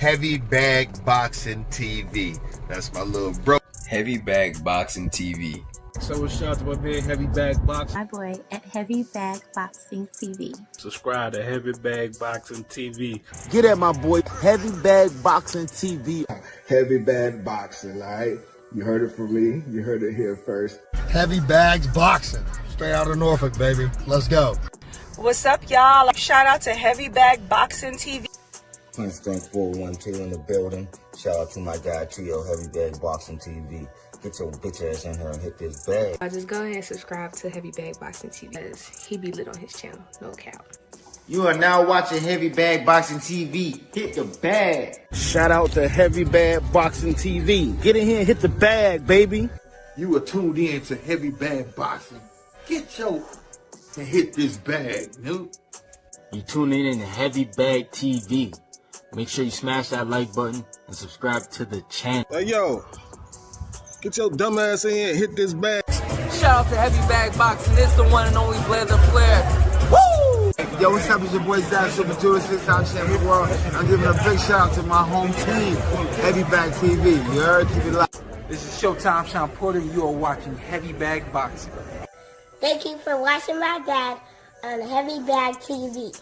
Heavy Bag Boxing TV. That's my little bro. Heavy Bag Boxing TV. So shout out to my man Heavy Bag Boxing. My boy at Heavy Bag Boxing TV. Subscribe to Heavy Bag Boxing TV. Get at my boy Heavy Bag Boxing TV. Heavy Bag Boxing, all right? You heard it from me. You heard it here first. Heavy Bags Boxing. Straight out of Norfolk, baby. Let's go. What's up, y'all? Shout out to Heavy Bag Boxing TV. Punch 412 in the building. Shout out to my guy Trio, Heavy Bag Boxing TV. Get your bitch ass in here and hit this bag. Just go ahead and subscribe to Heavy Bag Boxing TV because he be lit on his channel, no cap. You are now watching Heavy Bag Boxing TV. Hit the bag. Shout out to Heavy Bag Boxing TV. Get in here and hit the bag, baby. You are tuned in to Heavy Bag Boxing. Get your and hit this bag, dude. You tuning in to Heavy Bag TV. Make sure you smash that like button and subscribe to the channel. Hey, yo. Get your dumb ass in here and hit this bag. Shout out to Heavy Bag Boxing. It's the one and only Blazer Flair. Woo! Yo, what's up? It's your boy Zach, Super Jewel, 6 out champion world. I'm giving a big shout out to my home team, Heavy Bag TV. You heard? Keep it live. This is Showtime Sean Porter. You are watching Heavy Bag Boxing. Thank you for watching my dad on Heavy Bag TV.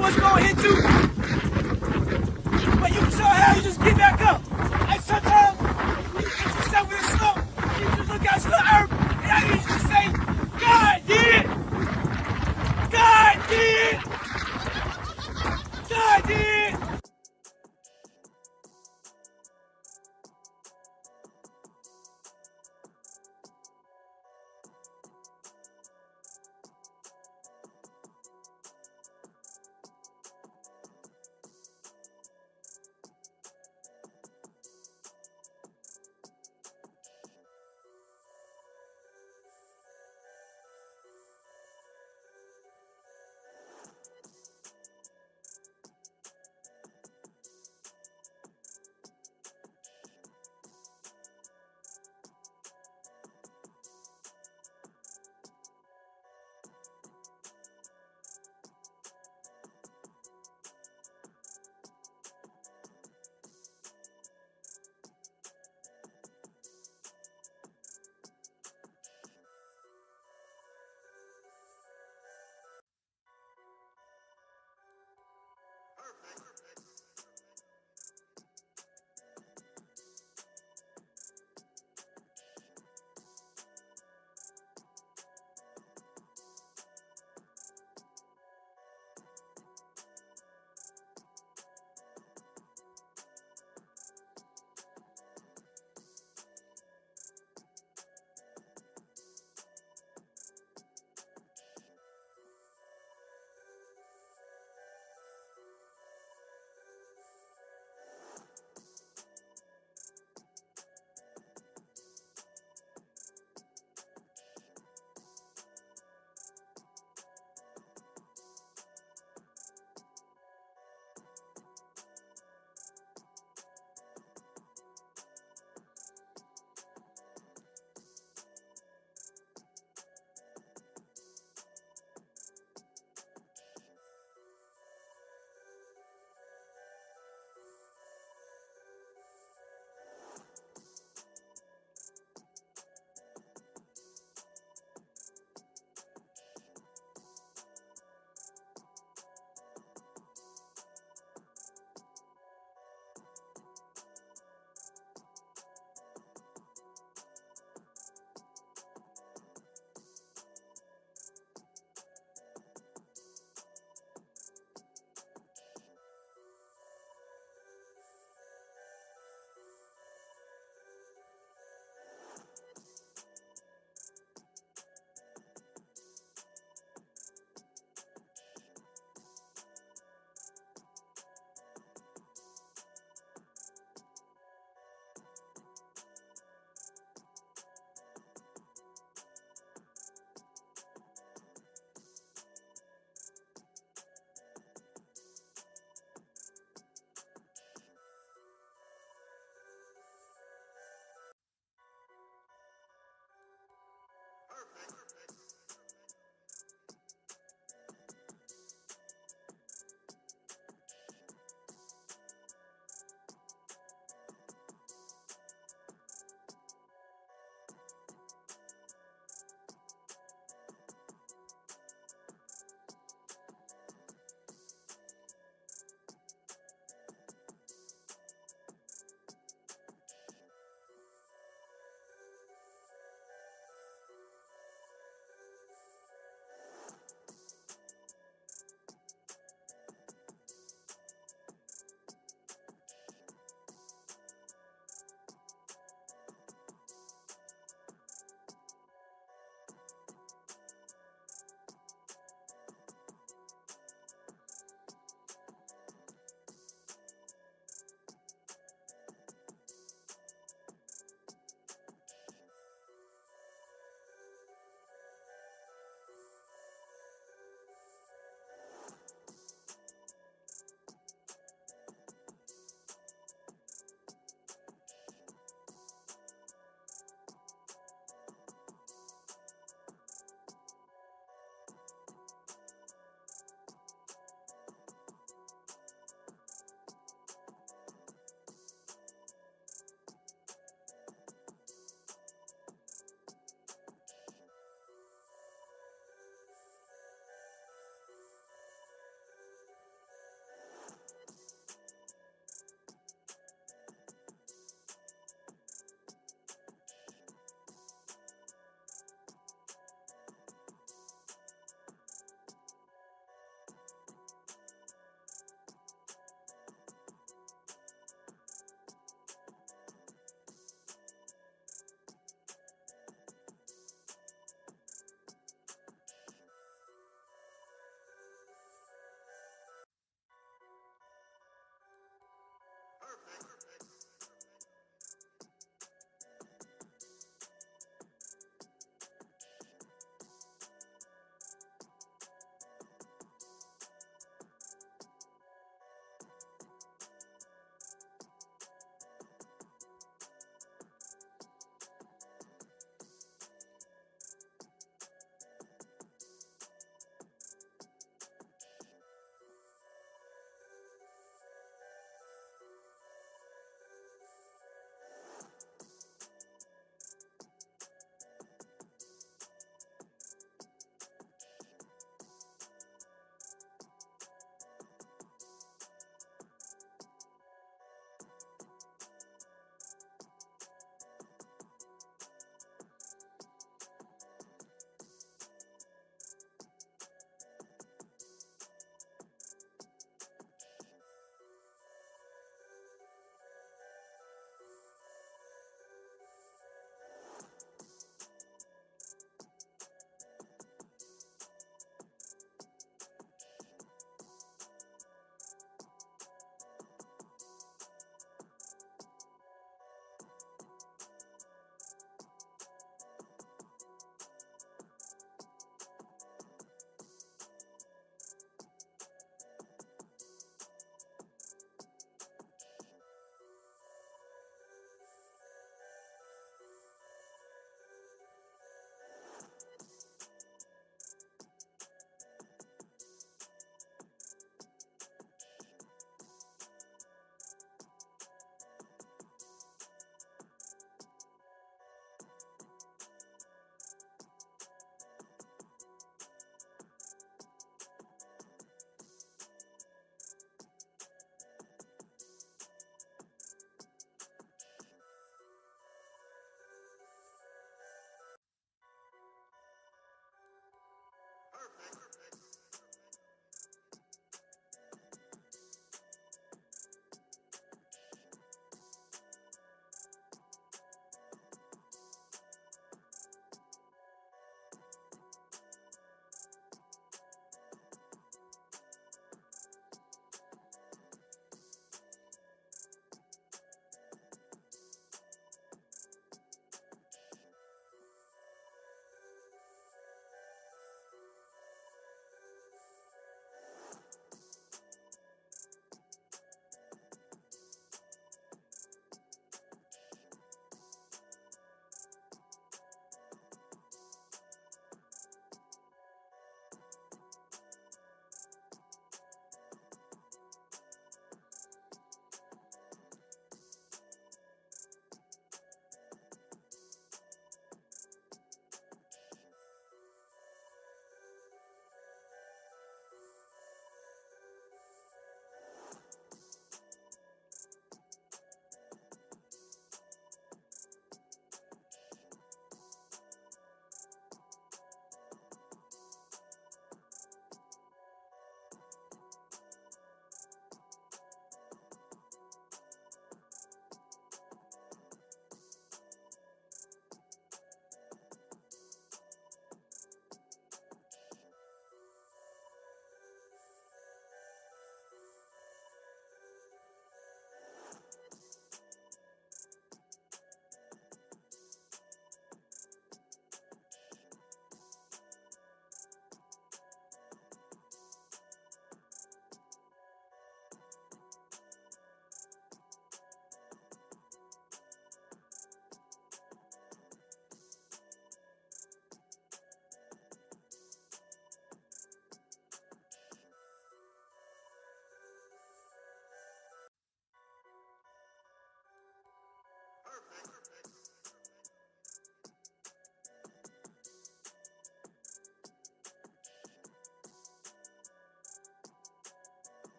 What's gonna hit you? But you somehow you just get back up. Like sometimes you get yourself in a slump, you just look out to the earth, and I need you to say, God did! God did! God did!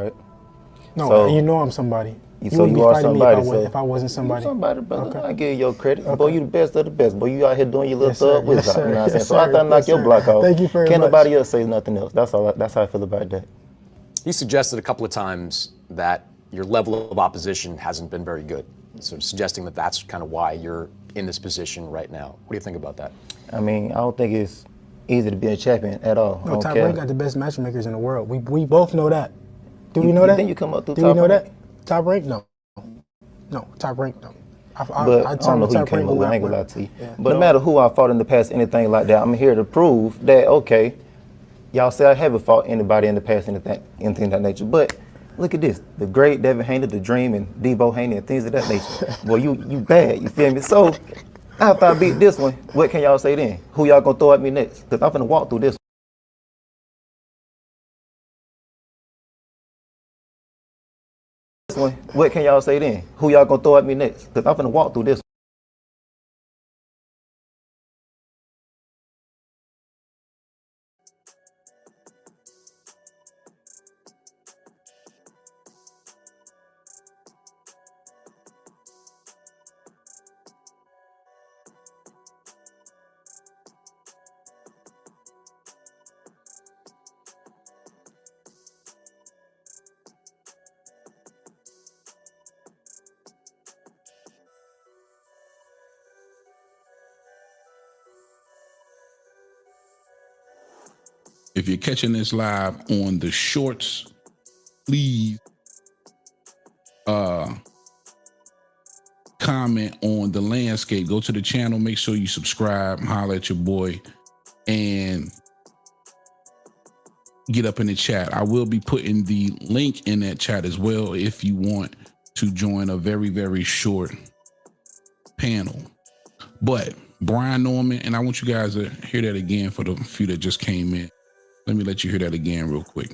right? No, so, you know I'm somebody. You wouldn't be are fighting somebody. me if I wasn't somebody. You somebody, brother. Okay. I give you your credit. Okay. Boy, you the best of the best. Boy, you out here doing your little thug Yes, wizard. sir. You know what I'm saying? Yes, So after I knock your block off, thank you very can't much. nobody else say nothing else. That's how I feel about that. He suggested a couple of times that your level of opposition hasn't been very good. So suggesting that that's kind of why you're in this position right now. What do you think about that? I mean, I don't think it's easy to be a champion at all. No, Top Rank got the best matchmakers in the world. We both know that. Do we know that? Then you come up through Do Top we know Rank? that? Top Rank? No. No, Top Rank, no. But I don't know who you came up with, I ain't gonna lie to you. Yeah. But no matter who I fought in the past, anything like that, I'm here to prove that, okay, y'all say I haven't fought anybody in the past, anything of that nature. But look at this, the great Devin Haney, the Dream, and Debo Haney, and things of that nature. Boy, you bad, you feel me? So after I beat this one, what can y'all say then? Who y'all gonna throw at me next? Because I'm finna walk through this one. What can y'all say then? Who y'all gonna throw at me next? Because I'm finna walk through this If you're catching this live on the shorts, please comment on the landscape. Go to the channel, make sure you subscribe, holler at your boy, and get up in the chat. I will be putting the link in that chat as well if you want to join a very, very short panel. But Brian Norman, and I want you guys to hear that again for the few that just came in. Let me let you hear that again real quick.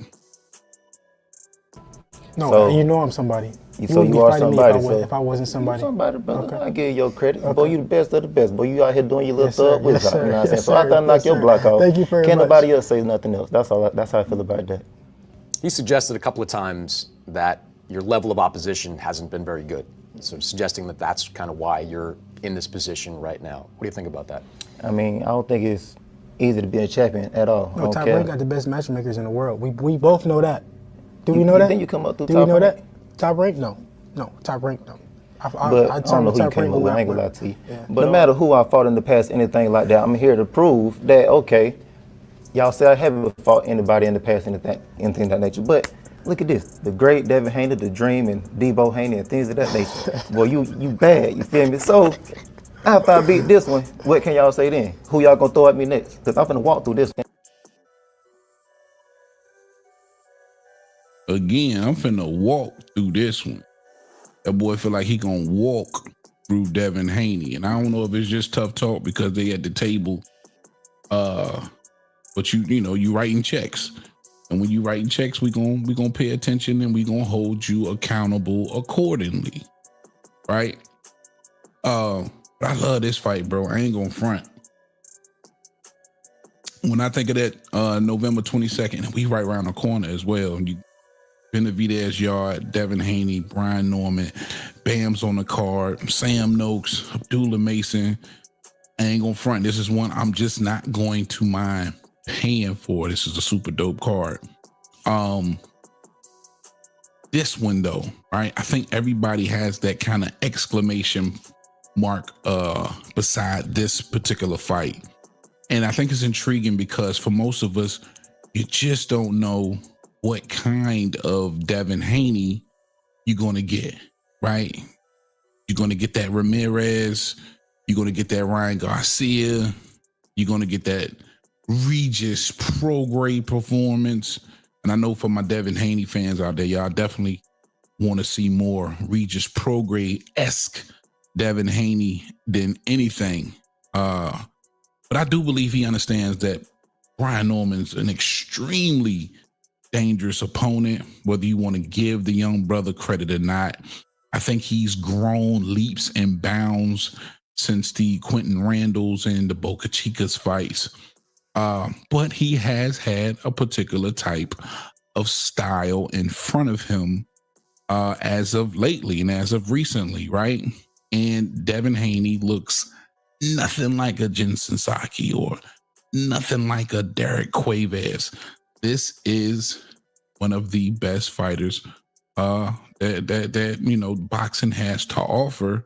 No, you know I'm somebody. You wouldn't be are fighting somebody. me if I wasn't somebody. You somebody, brother. Okay. I give you your credit. Okay. Boy, you the best of the best. Boy, you out here doing your little Yes, sir. thug wizard. Yes, sir. You know what I'm saying? Yes, So sir. after I knock Yes, your sir. block off, Thank you very can't much. nobody else say nothing else. That's how I feel about that. He suggested a couple of times that your level of opposition hasn't been very good. So suggesting that that's kind of why you're in this position right now. What do you think about that? I mean, I don't think it's easy to be a champion at all. No, Top Rank got the best matchmakers in the world. We both know that. Do we know that? Then you come up through Do Top we know Rank? that? Top Rank? No. No, Top Rank, no. But I don't know who you came up with, I ain't gonna lie to you. But no matter who I fought in the past, anything like that, I'm here to prove that, okay, y'all say I haven't fought anybody in the past, anything of that nature. But look at this, the great Devin Haney, the Dream, and Debo Haney, and things of that nature. Boy, you bad, you feel me? So after I beat this one, what can y'all say then? Who y'all gonna throw at me next? Because I'm finna walk through this one. Again, I'm finna walk through this one. That boy feel like he gonna walk through Devin Haney. And I don't know if it's just tough talk because they at the table. But you know, you writing checks. And when you writing checks, we gonna pay attention and we gonna hold you accountable accordingly. Right? But I love this fight, bro. I ain't gonna front. When I think of that November 22nd, we right around the corner as well. And you Benavidez Yard, Devin Haney, Brian Norman, Bam's on the card, Sam Noakes, Abdullah Mason. I ain't gonna front. This is one I'm just not going to mind paying for. This is a super dope card. This one though, right? I think everybody has that kind of exclamation mark beside this particular fight. And I think it's intriguing because for most of us, you just don't know what kind of Devin Haney you're going to get, right? You're going to get that Ramirez. You're going to get that Ryan Garcia. You're going to get that Regis pro-grade performance. And I know for my Devin Haney fans out there, y'all definitely want to see more Regis pro-grade-esque Devin Haney than anything. But I do believe he understands that Brian Norman's an extremely dangerous opponent, whether you want to give the young brother credit or not. I think he's grown leaps and bounds since the Quentin Randalls and the Boca Chicas fights. But he has had a particular type of style in front of him as of lately and as of recently, right? And Devin Haney looks nothing like a Jensen Saki or nothing like a Derek Cuevas. This is one of the best fighters that you know boxing has to offer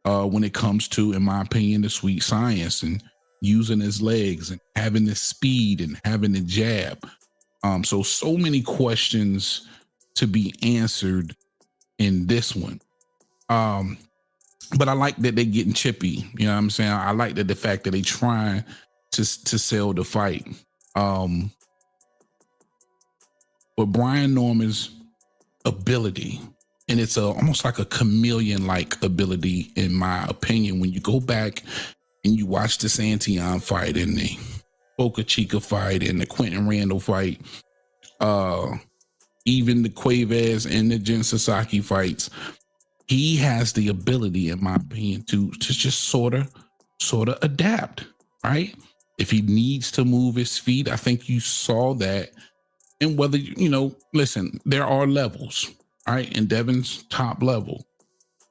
when it comes to, in my opinion, the sweet science and using his legs and having the speed and having the jab. So many questions to be answered in this one. But I like that they're getting chippy. You know what I'm saying? I like that the fact that they trying to sell the fight. But Brian Norman's ability, and it's almost like a chameleon-like ability, in my opinion, when you go back and you watch the Santion fight and the Boca Chica fight and the Quentin Randall fight, even the Cuevas and the Jen Sasaki fights, he has the ability, in my opinion, to just sort of adapt, right? If he needs to move his feet, I think you saw that. And whether, you know, listen, there are levels, right? And Devin's top level.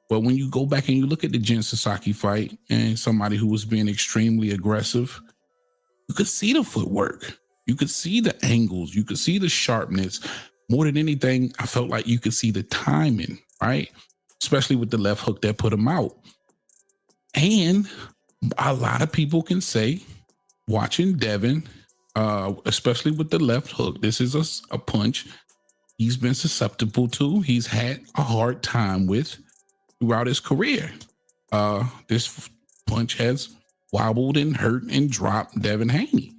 But when you go back and you look at the Jen Sasaki fight and somebody who was being extremely aggressive, you could see the footwork. You could see the angles. You could see the sharpness. More than anything, I felt like you could see the timing, right? Especially with the left hook that put him out. And a lot of people can say, watching Devin, especially with the left hook, this is a punch he's been susceptible to. He's had a hard time with throughout his career. This punch has wobbled and hurt and dropped Devin Haney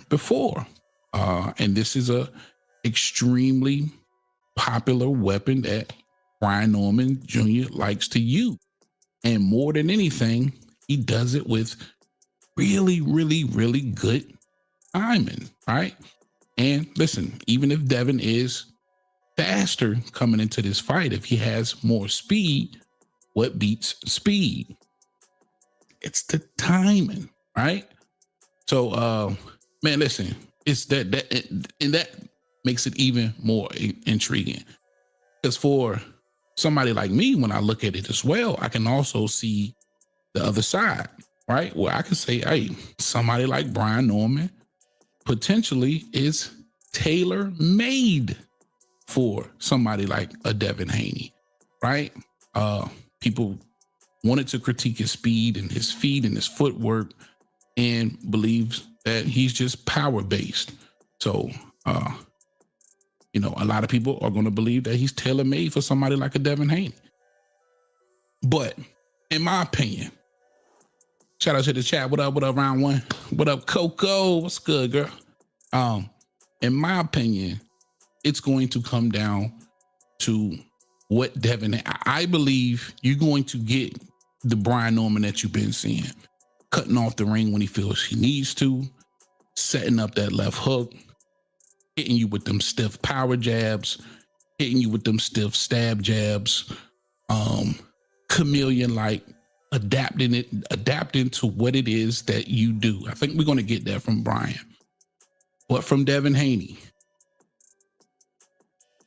before. And this is a extremely popular weapon that Brian Norman Jr. likes to use. And more than anything, he does it with really, really, really good timing, right? And listen, even if Devin is faster coming into this fight, if he has more speed, what beats speed? It's the timing, right? So, man, listen, it's that makes it even more intriguing. Because for somebody like me, when I look at it as well, I can also see the other side, right? Where I can say, hey, somebody like Brian Norman potentially is tailor-made for somebody like a Devin Haney, right? People wanted to critique his speed and his feet and his footwork and believes that he's just power-based. So, you know, a lot of people are going to believe that he's tailor-made for somebody like a Devin Haney. But in my opinion, shout out to the chat. What up, round one? What up, Coco? What's good, girl? In my opinion, it's going to come down to what Devin, I believe you're going to get the Brian Norman that you've been seeing, cutting off the ring when he feels he needs to, setting up that left hook, hitting you with them stiff power jabs, hitting you with them stiff stab jabs, chameleon-like, adapting to what it is that you do. I think we're going to get that from Brian. But from Devin Haney,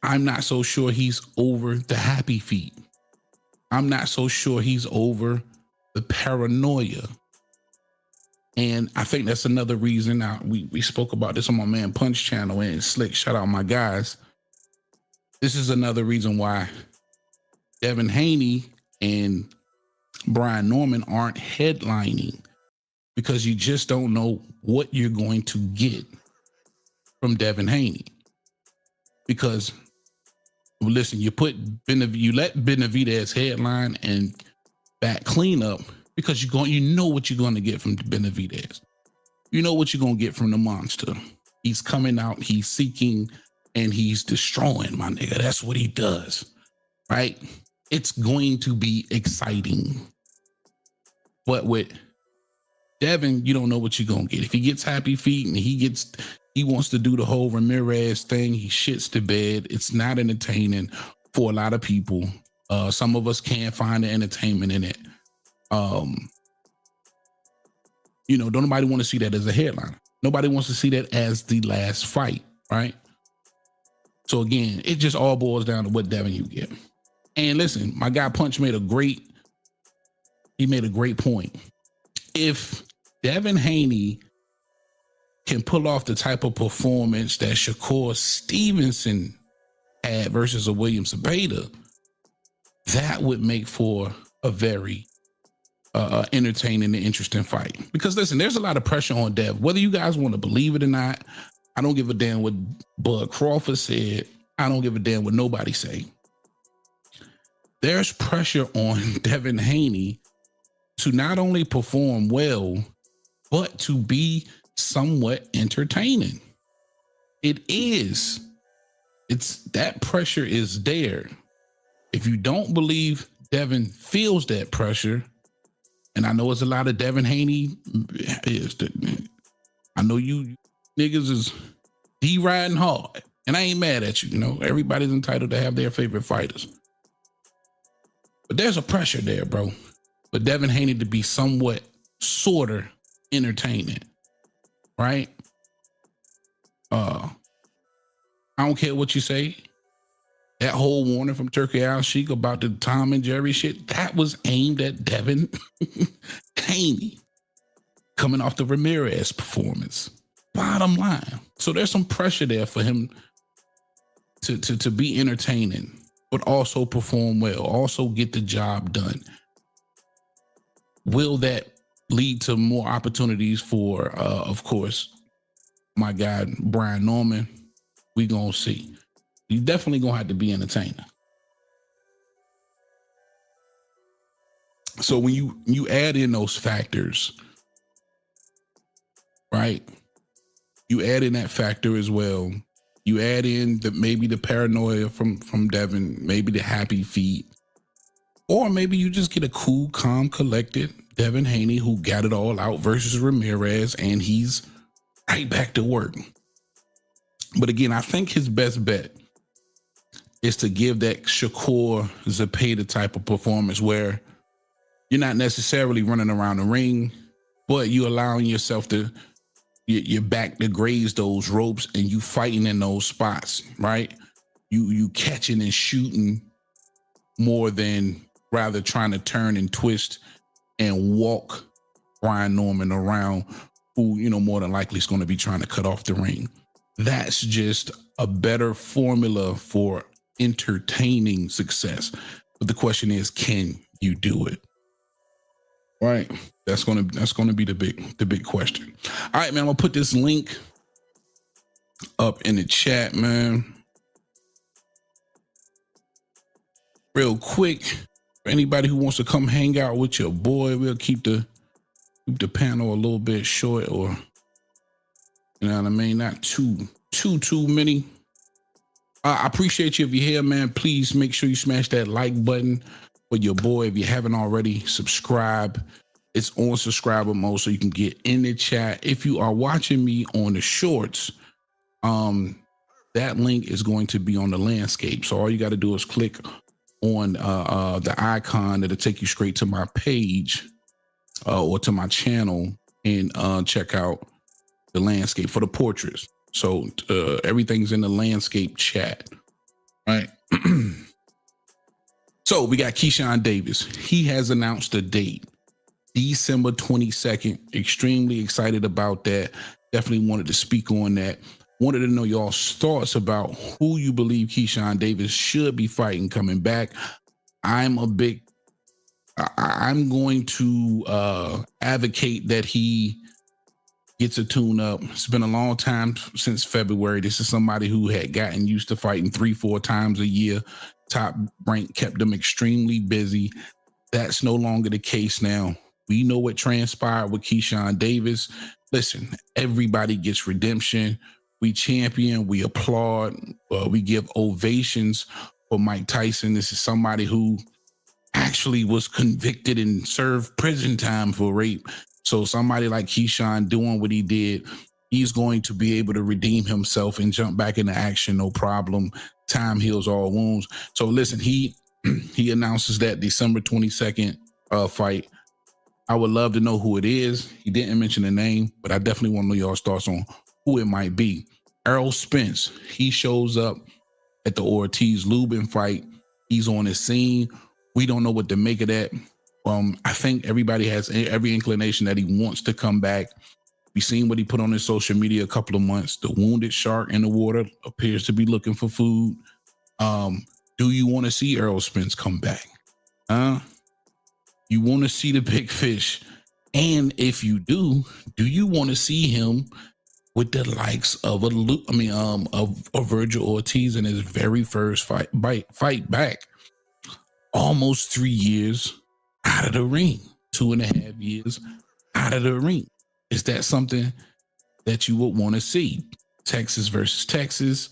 I'm not so sure he's over the happy feet. I'm not so sure he's over the paranoia. And I think that's another reason. We spoke about this on my Man Punch channel and Slick. Shout out my guys. This is another reason why Devin Haney and Brian Norman aren't headlining, because you just don't know what you're going to get from Devin Haney. Because listen, you let Benavidez headline and back cleanup because you know what you're going to get from Benavidez. You know what you're going to get from the monster. He's coming out, he's seeking, and he's destroying, my nigga. That's what he does, right? It's going to be exciting. But with Devin, you don't know what you're going to get. If he gets happy feet and he wants to do the whole Ramirez thing, he shits the bed. It's not entertaining for a lot of people. Some of us can't find the entertainment in it. You know, don't nobody want to see that as a headliner. Nobody wants to see that as the last fight, right? So again, it just all boils down to what Devin you get. And listen, my guy Punch made a great point. If Devin Haney can pull off the type of performance that Shakur Stevenson had versus a William Zepeda, that would make for a very entertaining and interesting fight. Because listen, there's a lot of pressure on Dev. Whether you guys want to believe it or not, I don't give a damn what Bud Crawford said. I don't give a damn what nobody say. There's pressure on Devin Haney to not only perform well, but to be somewhat entertaining. It is. That pressure is there. If you don't believe Devin feels that pressure, and I know it's a lot of Devin Haney, I know you niggas is riding hard, and I ain't mad at you. You know, everybody's entitled to have their favorite fighters. But there's a pressure there, bro. But Devin Haney to be somewhat, sorta entertaining, right? I don't care what you say. That whole warning from Turkey Al Sheik about the Tom and Jerry shit, that was aimed at Devin Haney coming off the Ramirez performance. Bottom line. So there's some pressure there for him to be entertaining, but also perform well, also get the job done. Will that lead to more opportunities for, of course, my guy, Brian Norman? We gonna see. You definitely gonna have to be entertaining. So when you add in those factors, right? You add in that factor as well. You add in maybe the paranoia from Devin, maybe the happy feet, or maybe you just get a cool, calm, collected Devin Haney who got it all out versus Ramirez, and he's right back to work. But again, I think his best bet is to give that Shakur Zepeda type of performance where you're not necessarily running around the ring, but you're allowing yourself to, your back to graze those ropes and you fighting in those spots, right? You catching and shooting more than rather trying to turn and twist and walk Brian Norman around, who, you know, more than likely is going to be trying to cut off the ring. That's just a better formula for entertaining success. But the question is, can you do it? Right? That's gonna be the big question. All right, man. I'm gonna put this link up in the chat, man. Real quick. For anybody who wants to come hang out with your boy, we'll keep the panel a little bit short, or you know what I mean, not too many. I appreciate you if you're here, man. Please make sure you smash that like button for your boy. If you haven't already, subscribe. It's on subscriber mode so you can get in the chat. If you are watching me on the shorts, that link is going to be on the landscape. So all you got to do is click on the icon that'll take you straight to my page or to my channel, and check out the landscape for the portraits. So everything's in the landscape chat, right? So we got Keyshawn Davis. He has announced a date, December 22nd. Extremely excited about that. Definitely wanted to speak on that. Wanted to know y'all's thoughts about who you believe Keyshawn Davis should be fighting coming back. I'm going to advocate that he gets a tune up. It's been a long time since February. This is somebody who had gotten used to fighting 3-4 times a year. Top Rank kept them extremely busy. That's no longer the case now. We know what transpired with Keyshawn Davis. Listen, everybody gets redemption. We champion, we applaud, we give ovations for Mike Tyson. This is somebody who actually was convicted and served prison time for rape. So somebody like Keyshawn doing what he did, he's going to be able to redeem himself and jump back into action, no problem. Time heals all wounds. So listen, he announces that December 22nd fight. I would love to know who it is. He didn't mention the name, but I definitely want to know y'all's thoughts on who it might be. Errol Spence, he shows up at the Ortiz Lubin fight. He's on the scene. We don't know what to make of that. I think everybody has every inclination that he wants to come back. We've seen what he put on his social media a couple of months. The wounded shark in the water appears to be looking for food. Do you want to see Errol Spence come back? You want to see the big fish? And if you do you want to see him with the likes of a Virgil Ortiz in his very first fight back? Almost 3 years out of the ring, 2.5 years out of the ring. Is that something that you would want to see? Texas versus Texas,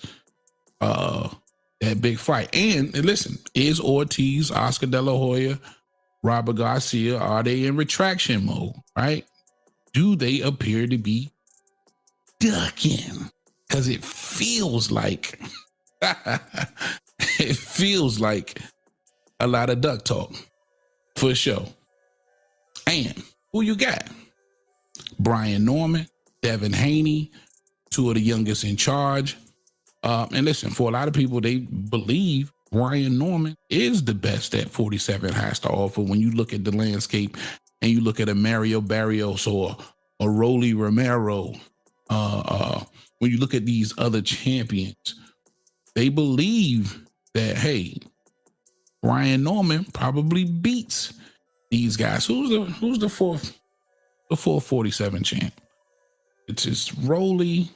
that big fight. And listen, is Ortiz, Oscar De La Hoya, Robert Garcia, are they in retraction mode, right? Do they appear to be ducking? Because it feels like a lot of duck talk for sure. And who you got? Brian Norman, Devin Haney, two of the youngest in charge. And listen, for a lot of people, they believe Brian Norman is the best that 47 has to offer. When you look at the landscape and you look at a Mario Barrios or a Rolly Romero, when you look at these other champions, they believe that, hey, Brian Norman probably beats these guys. Who's the fourth 47 champ? It's Rolly.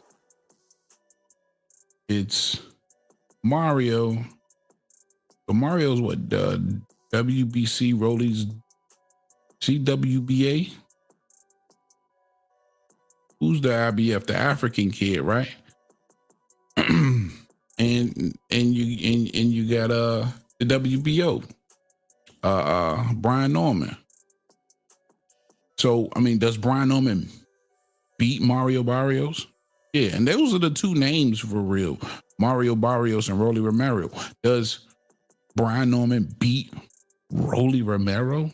It's Mario. But Mario's what? WBC, Rolly's CWBA. Who's the IBF? The African kid, right? and you got the WBO. Brian Norman. So, I mean, does Brian Norman beat Mario Barrios? Yeah, and those are the two names for real. Mario Barrios and Rolly Romero. Does Brian Norman beat Rolly Romero?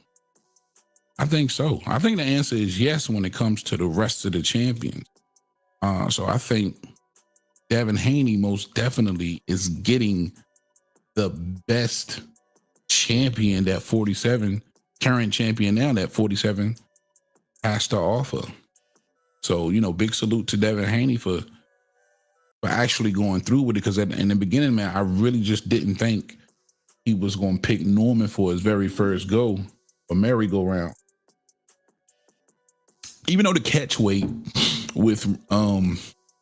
I think so. I think the answer is yes when it comes to the rest of the champions. So I think Devin Haney most definitely is getting the best champion that 47, current champion now that 47 has to offer. So, big salute to Devin Haney for actually going through with it, because in the beginning, man, I really just didn't think he was going to pick Norman for his very first go, a merry-go-round. Even though the catch weight with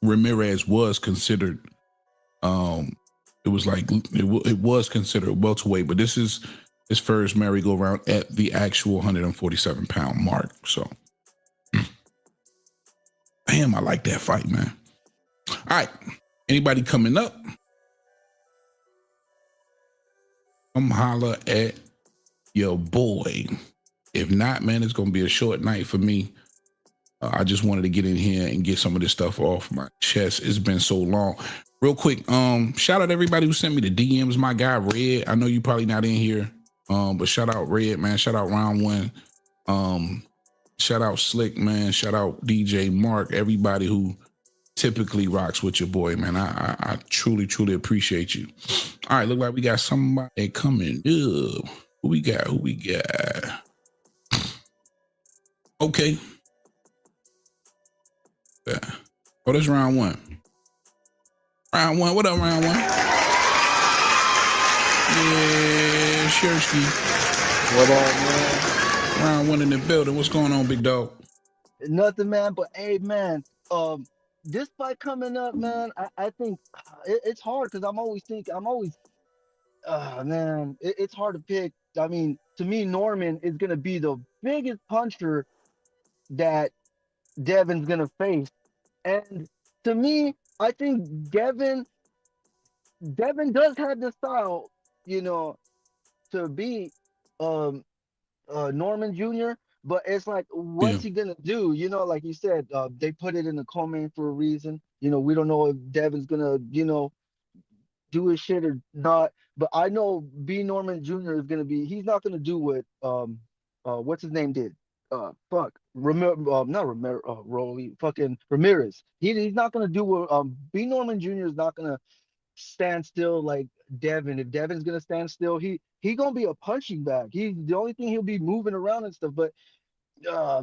Ramirez was considered, it was considered welterweight, but this is his first merry-go-round at the actual 147-pound mark. So, damn, I like that fight, man. All right, anybody coming up? Come holler at your boy. If not, man, it's gonna be a short night for me. I just wanted to get in here and get some of this stuff off my chest. It's been so long. Real quick, shout out everybody who sent me the DMs. My guy Red, I know you probably not in here, but shout out Red, man. Shout out Round One. Shout out Slick, man. Shout out DJ Mark. Everybody who typically rocks with your boy, man. I truly, truly appreciate you. All right, look like we got somebody coming up. Who we got? Okay. Yeah. Oh, that's Round One. Round One. What up, Round One? Yeah, Shersky. What up, man? Round One in the building. What's going on, big dog? Nothing, man. But hey, man. This fight coming up, man. I think it's hard because man, it's hard to pick. I mean, to me, Norman is gonna be the biggest puncher that Devin's gonna face, and to me, I think Devin does have the style, to beat Norman Jr. But it's like, what's he gonna do? Like you said, they put it in the co-main for a reason. We don't know if Devin's gonna, do his shit or not. But I know B Norman Jr. is gonna be. He's not gonna do what what's his name did. Not Rolly, fucking Ramirez. He's not gonna do what B Norman Jr. is not gonna stand still like Devin. If Devin's gonna stand still, he gonna be a punching bag. He the only thing he'll be moving around and stuff. But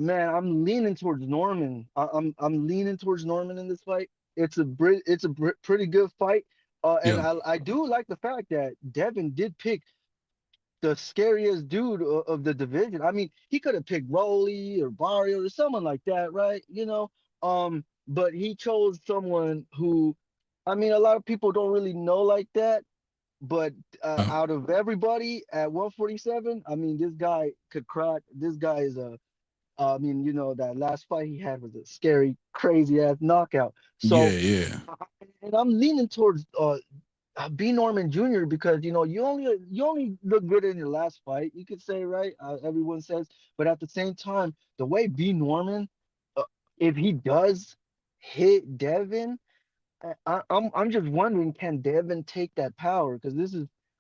man, I'm leaning towards Norman. I'm leaning towards Norman in this fight. It's a pretty good fight. And I do like the fact that Devin did pick the scariest dude of the division. I mean, he could have picked Rolly or Barrio or someone like that, right? But he chose someone who, I mean, a lot of people don't really know like that. But out of everybody at 147, I mean, this guy could crack. This guy is I mean, that last fight he had was a scary, crazy ass knockout. So, and I'm leaning towards B Norman Jr. because you only look good in your last fight. You could say, right? Everyone says, but at the same time, the way B Norman, if he does hit Devin, I'm just wondering, can Devin take that power? Because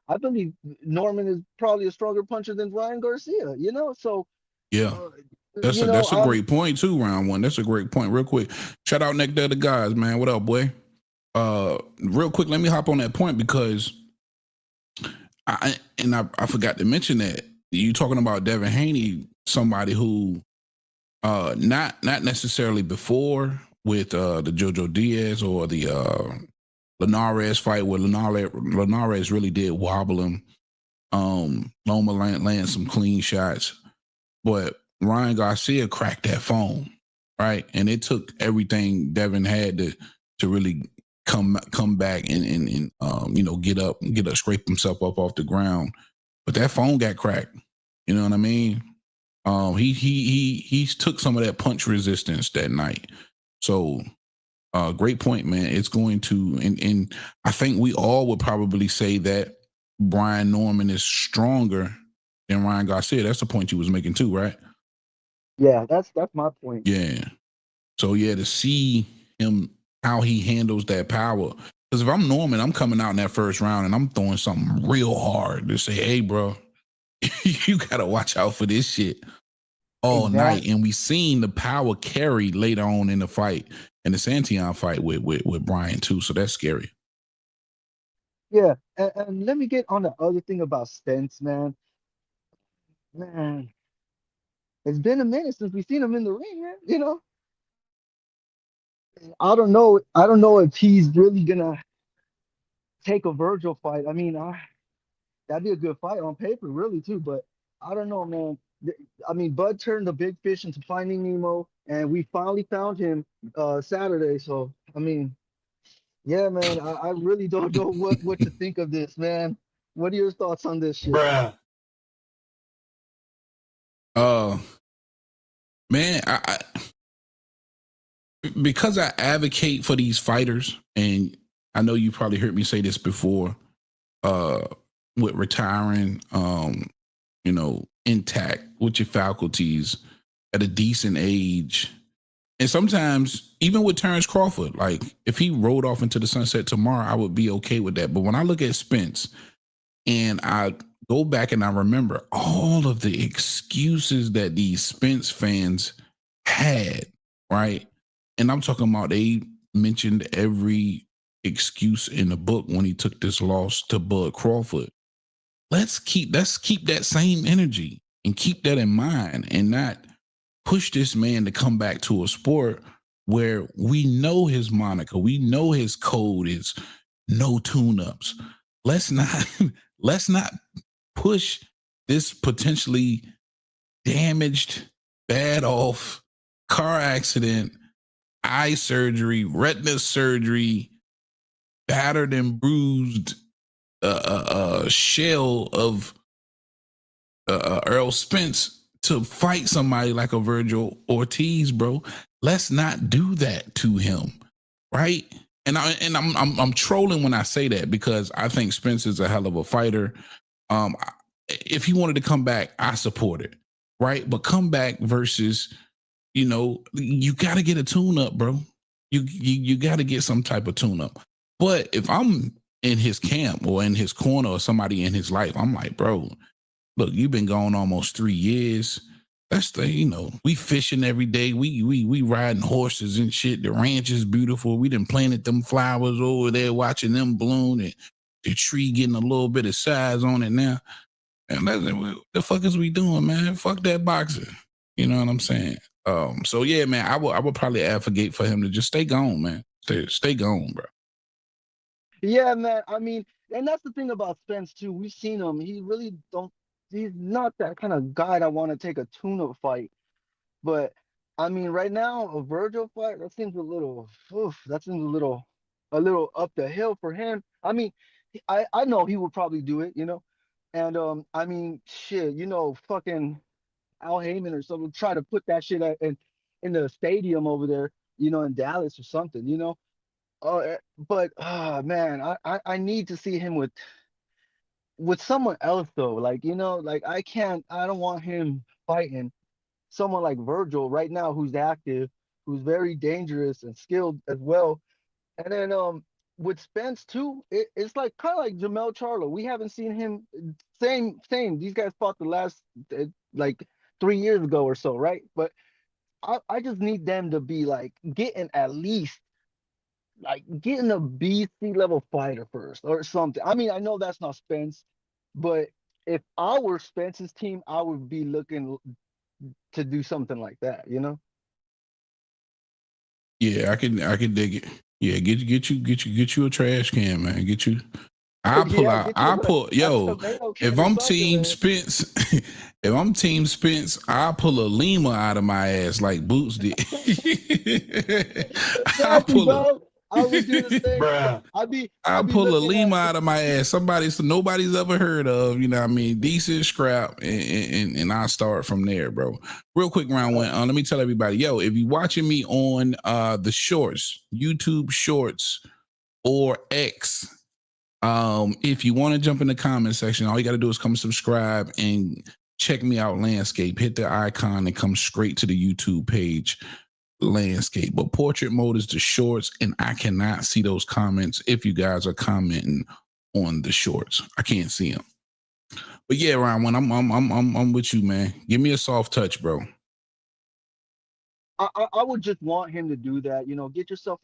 I believe Norman is probably a stronger puncher than Ryan Garcia. So that's a great point too. Round one, that's a great point. Real quick, shout out Neck to the guys, man. What up, boy? Real quick, let me hop on that point because I forgot to mention that you talking about Devin Haney, somebody who not necessarily before with the Jojo Diaz or the Linares fight where Linares really did wobble him. Loma land some clean shots, but Ryan Garcia cracked that phone, right? And it took everything Devin had to really come back and get up, scrape himself up off the ground. But that phone got cracked. You know what I mean? He took some of that punch resistance that night. So great point, man. It's going to, and I think we all would probably say that Brian Norman is stronger than Ryan Garcia. That's the point you was making too, right? Yeah, that's my point. Yeah. So to see him, how he handles that power. Because if I'm Norman, I'm coming out in that first round and I'm throwing something real hard to say, hey, bro, you got to watch out for this shit all night. And we seen the power carry later on in the fight, in the Santion fight with Brian too. So that's scary. Yeah. And let me get on the other thing about Spence, man. Man, it's been a minute since we've seen him in the ring, man. I don't know if he's really gonna take a Virgil fight. I mean, that'd be a good fight on paper, really, too. But I don't know, man. I mean, Bud turned the big fish into Finding Nemo, and we finally found him Saturday. So, I mean, yeah, man, I really don't know what to think of this, man. What are your thoughts on this shit? Man, I because I advocate for these fighters, and I know you probably heard me say this before, with retiring, intact with your faculties at a decent age. And sometimes even with Terrence Crawford, like if he rode off into the sunset tomorrow, I would be okay with that. But when I look at Spence and I go back and I remember all of the excuses that these Spence fans had, right? And I'm talking about they mentioned every excuse in the book when he took this loss to Bud Crawford. Let's keep that same energy and keep that in mind and not push this man to come back to a sport where we know his moniker, we know his code is no tune-ups. Let's not push this potentially damaged, bad off car accident, eye surgery, retina surgery, battered and bruised shell of Errol Spence to fight somebody like a Virgil Ortiz, bro. Let's not do that to him, right? And I'm trolling when I say that because I think Spence is a hell of a fighter. If he wanted to come back, I support it, right? But come back versus, you got to get a tune-up, bro. You got to get some type of tune-up. But if I'm in his camp or in his corner or somebody in his life, I'm like, bro, look, you've been gone almost 3 years. That's we fishing every day. We riding horses and shit. The ranch is beautiful. We done planted them flowers over there, watching them bloom, and the tree getting a little bit of size on it now. And that's what the fuck is we doing, man? Fuck that boxer. You know what I'm saying? So yeah, man, I would probably advocate for him to just stay gone, man. Stay gone, bro. Yeah, man. I mean, and that's the thing about Spence too. We've seen him. He really don't. He's not that kind of guy that want to take a tune-up fight. But I mean, right now, a Virgil fight, that seems a little. That seems a little up the hill for him. I mean, I know he would probably do it, and I mean, shit, fucking Al Heyman or something try to put that shit in the stadium over there, in Dallas or something. But man, I need to see him with someone else though. Like, like I don't want him fighting someone like Virgil right now who's active, who's very dangerous and skilled as well. And then with Spence too, it's like kind of like Jamel Charlo. We haven't seen him same. These guys fought the last like 3 years ago or so, right? But I just need them to be like getting at least like getting a B C level fighter first or something. I mean, I know that's not Spence, but if I were Spence's team, I would be looking to do something like that, Yeah, I can dig it. Yeah, get you a trash can, man. I'll pull yo, if I'm team Spence, if I'm team Spence, I'll pull a Lima out of my ass like Boots did. I would do the same. Bruh. I'll pull a Lima out of my ass. Nobody's ever heard of, you know what I mean? Decent scrap, and I'll start from there, bro. Real quick, round one. Let me tell everybody, yo, if you're watching me on the shorts, YouTube shorts or X, if you want to jump in the comment section, all you got to do is come subscribe and check me out, Landscape. Hit the icon and come straight to the YouTube page, Landscape. But portrait mode is the shorts, and I cannot see those comments if you guys are commenting on the shorts. I can't see them. But yeah, Ryan, when I'm with you, man. Give me a soft touch, bro. I would just want him to do that. Get yourself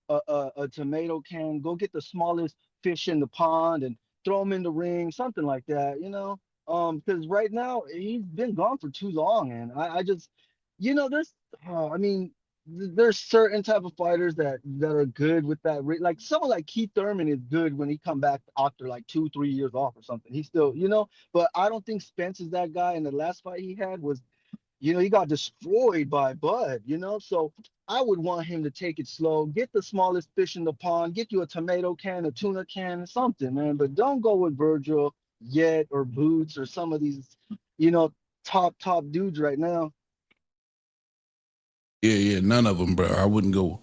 a tomato can. Go get the smallest fish in the pond and throw him in the ring, something like that. Because right now he's been gone for too long, and I just, there's certain type of fighters that are good with that. Like someone like Keith Thurman is good when he come back after like 2-3 years off or something. He's still, but I don't think Spence is that guy. And the last fight he had was, he got destroyed by Bud, so I would want him to take it slow, get the smallest fish in the pond, get you a tomato can, a tuna can, something, man. But don't go with Virgil yet or Boots or some of these, top dudes right now. Yeah, none of them, bro. I wouldn't go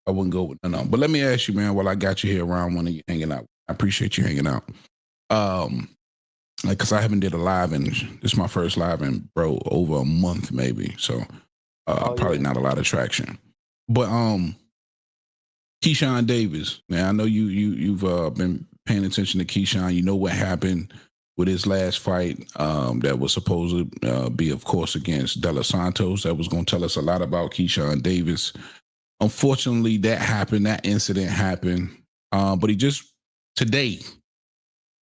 with none of them. But let me ask you, man, while I got you here around when you hanging out. I appreciate you hanging out. Like, cause I haven't did a live in, this is my first live in, bro, over a month maybe. So probably not a lot of traction. But Keyshawn Davis, man, I know you've been paying attention to Keyshawn. You know what happened with his last fight that was supposed to be, of course, against De Los Santos. That was going to tell us a lot about Keyshawn Davis. Unfortunately, that incident happened. But he just today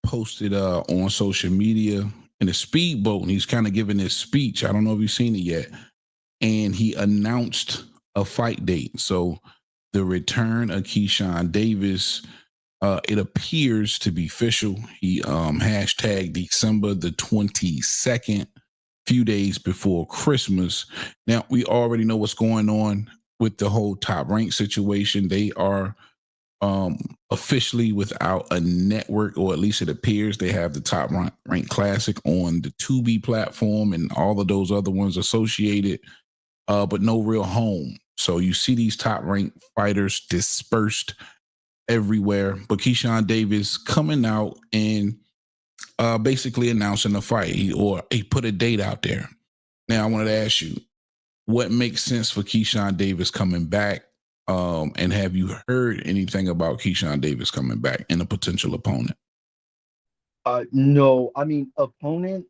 posted on social media in a speedboat, and he's kind of giving his speech. I don't know if you've seen it yet. And he announced a fight date. So the return of Keyshawn Davis, it appears to be official. He hashtag December the 22nd, few days before Christmas. Now, we already know what's going on with the whole Top Rank situation. They are officially without a network, or at least it appears they have the Top Rank Classic on the Tubi platform and all of those other ones associated, but no real home. So you see these Top Rank fighters dispersed everywhere, but Keyshawn Davis coming out and basically announcing the fight, he put a date out there. Now I wanted to ask you, what makes sense for Keyshawn Davis coming back? And have you heard anything about Keyshawn Davis coming back and a potential opponent? No, I mean, opponent,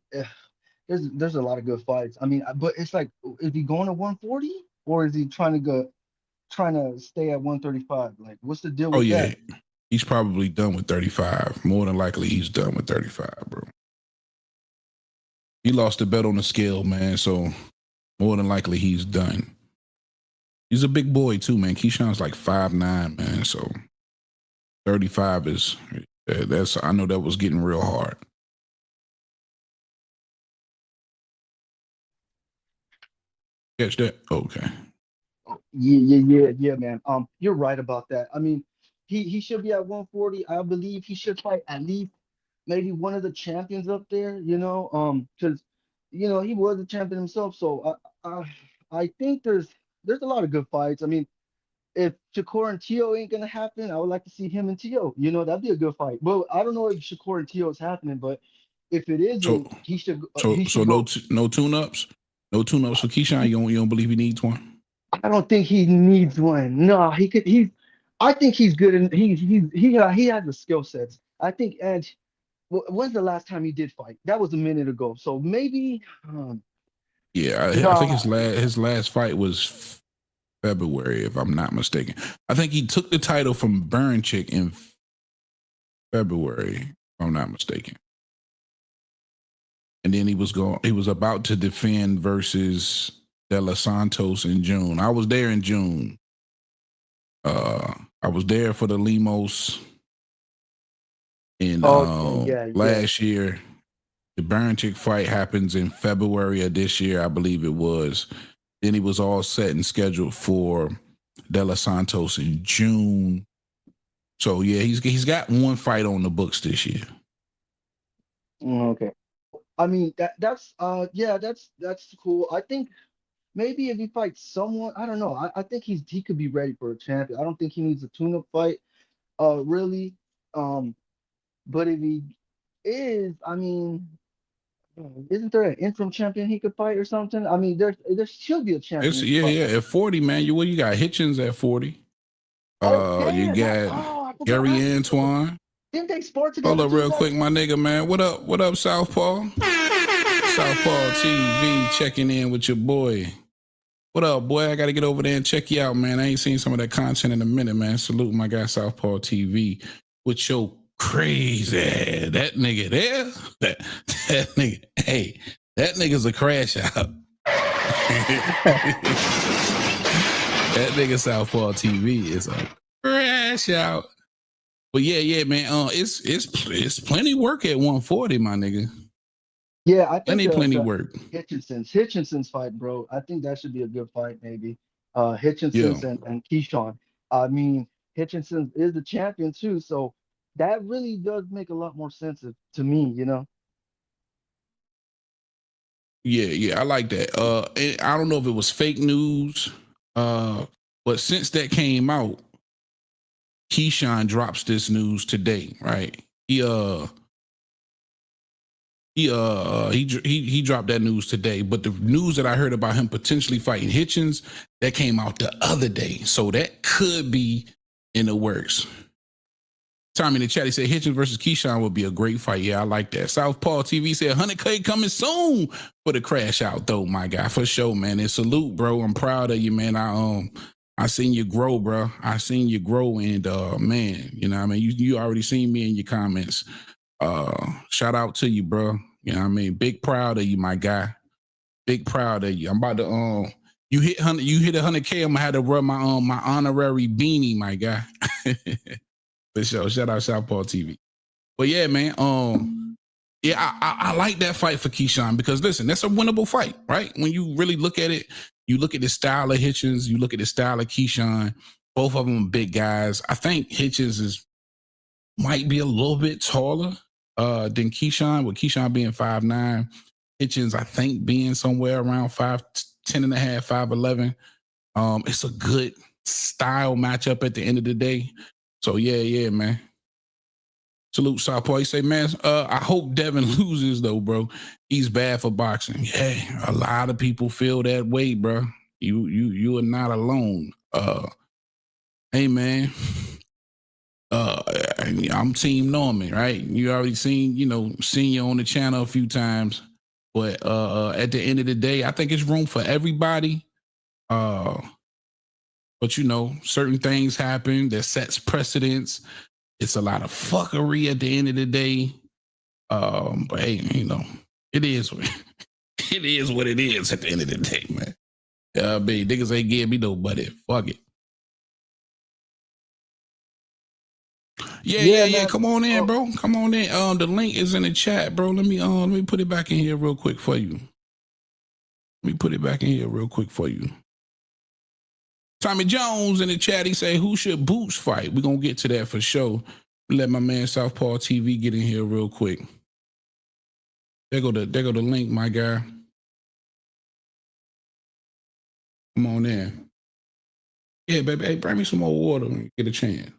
there's a lot of good fights. I mean, but it's like, is he going to 140 or is he trying to stay at 135? Like, what's the deal Oh with yeah, that? he's probably done with 35. More than likely, he's done with 35, bro. He lost the bet on the scale, man. So more than likely, he's done. He's a big boy too, man. Keyshawn's like 5'9", man. So 35 is that's. I know that was getting real hard. Catch that? Okay. Yeah, man. You're right about that. I mean, he should be at 140. I believe he should fight at least maybe one of the champions up there, because he was a champion himself. So I think there's a lot of good fights. I mean, if Shakur and Tio ain't gonna happen, I would like to see him and Tio. That'd be a good fight. Well, I don't know if Shakur and Tio is happening, but if it So isn't, so he so should no go. no tune-ups? No tune-ups for Keyshawn? You don't believe he needs one? I don't think he needs one. No, he could. I think he's good, and he has the skill sets. I think Edge. When's the last time he did fight? That was a minute ago. So maybe. Yeah, I think No, his last fight was February, if I'm not mistaken. I think he took the title from Burnchick in February, if I'm not mistaken. And then he was about to defend versus De Los Santos in June. I was there in June. I was there for the Limos in last year. The Burnchick fight happens in February of this year, I believe it was. Then he was all set and scheduled for De Los Santos in June. So yeah, he's got one fight on the books this year. Okay. I mean that's cool. I think maybe if he fights someone, I don't know. I think he could be ready for a champion. I don't think he needs a tune-up fight, really. But if he is, I mean, isn't there an interim champion he could fight or something? I mean, there should be a champion he could fight. At 40, man. You got Hitchens at 40. You got I forgot. Gary Antoine. Didn't they spar Hold together up too? real quick, my nigga, man. What up, Southpaw? Southpaw TV checking in with your boy. What up, boy? I got to get over there and check you out, man. I ain't seen some of that content in a minute, man. Salute my guy, Southpaw TV, with your crazy. That nigga there, that nigga, hey, that nigga's a crash out. That nigga Southpaw TV is a crash out. But yeah, man. It's plenty work at 140, my nigga. Yeah, I think plenty work. Hitchinson's fight, bro. I think that should be a good fight, maybe. Hitchinson's and Keyshawn. I mean, Hitchinson is the champion too, so that really does make a lot more sense to me, Yeah, I like that. I don't know if it was fake news, but since that came out, Keyshawn drops this news today, right? He dropped that news today, but the news that I heard about him potentially fighting Hitchens, that came out the other day. So that could be in the works. Tommy in the chat, he said Hitchens versus Keyshawn would be a great fight. Yeah, I like that. Southpaw TV said 100K coming soon for the crash out, though, my guy, for sure, man. And salute, bro. I'm proud of you, man. I seen you grow, bro. I seen you grow, and man, you know what I mean? You already seen me in your comments. Shout out to you, bro. You know what I mean? Big proud of you, my guy. Big proud of you. I'm about to you hit 100K, I'm gonna have to rub my honorary beanie, my guy. For sure. Shout out Southpaw TV. But yeah, man. I like that fight for Keyshawn because listen, that's a winnable fight, right? When you really look at it, you look at the style of Hitchens, you look at the style of Keyshawn. Both of them are big guys. I think Hitchens might be a little bit taller than Keyshawn, with Keyshawn being 5'9", Hitchens, I think, being somewhere around 5'10 and a half, 5'11". It's a good style matchup at the end of the day. So yeah, man. Salute Southpaw. He say, man, I hope Devin loses though, bro. He's bad for boxing. Yeah, a lot of people feel that way, bro. You are not alone. Hey, man. I'm Team Norman, right? You already seen you on the channel a few times. But at the end of the day, I think it's room for everybody. But you know, certain things happen that sets precedents. It's a lot of fuckery at the end of the day. But hey, you know, it is what it is at the end of the day, man. Babe, niggas ain't give me no money. Fuck it. Yeah. Come on in, bro. Come on in. The link is in the chat, bro. Let me put it back in here real quick for you. Tommy Jones in the chat, he say, who should Boots fight? We're gonna get to that for sure. Let my man Southpaw TV get in here real quick. There go the link, my guy. Come on in. Yeah, baby. Hey, bring me some more water when you get a chance.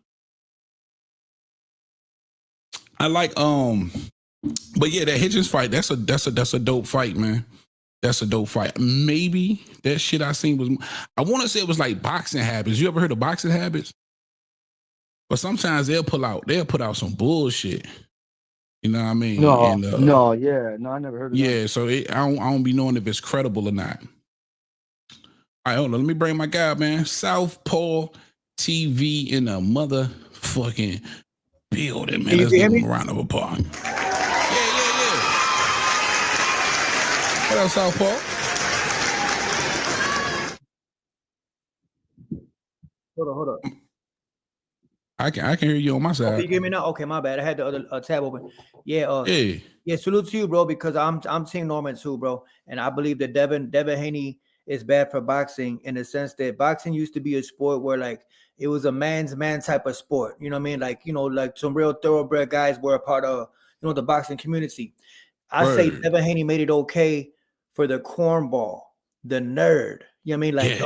I like but yeah, that Hitchens fight, that's a dope fight, man. That's a dope fight. Maybe that shit I seen was, I want to say it was like Boxing Habits. You ever heard of Boxing Habits? But sometimes they'll put out some bullshit. You know what I mean? No, and, I never heard of that. Yeah, so I don't be knowing if it's credible or not. All right, hold on. Let me bring my guy, man. Southpaw TV in a motherfucking building, man. Let's give him a round of applause. Yeah. What up, Southpaw? Hold up. I can hear you on my side. Oh, you hear me now? Okay, my bad. I had the other tab open. Yeah. Yeah. Salute to you, bro, because I'm Team Norman too, bro, and I believe that Devin Haney is bad for boxing in the sense that boxing used to be a sport where like it was a man's man type of sport. You know what I mean? Like, you know, like some real thoroughbred guys were a part of, you know, the boxing community. I say Devin Haney made it okay for the cornball, the nerd. You know what I mean? Like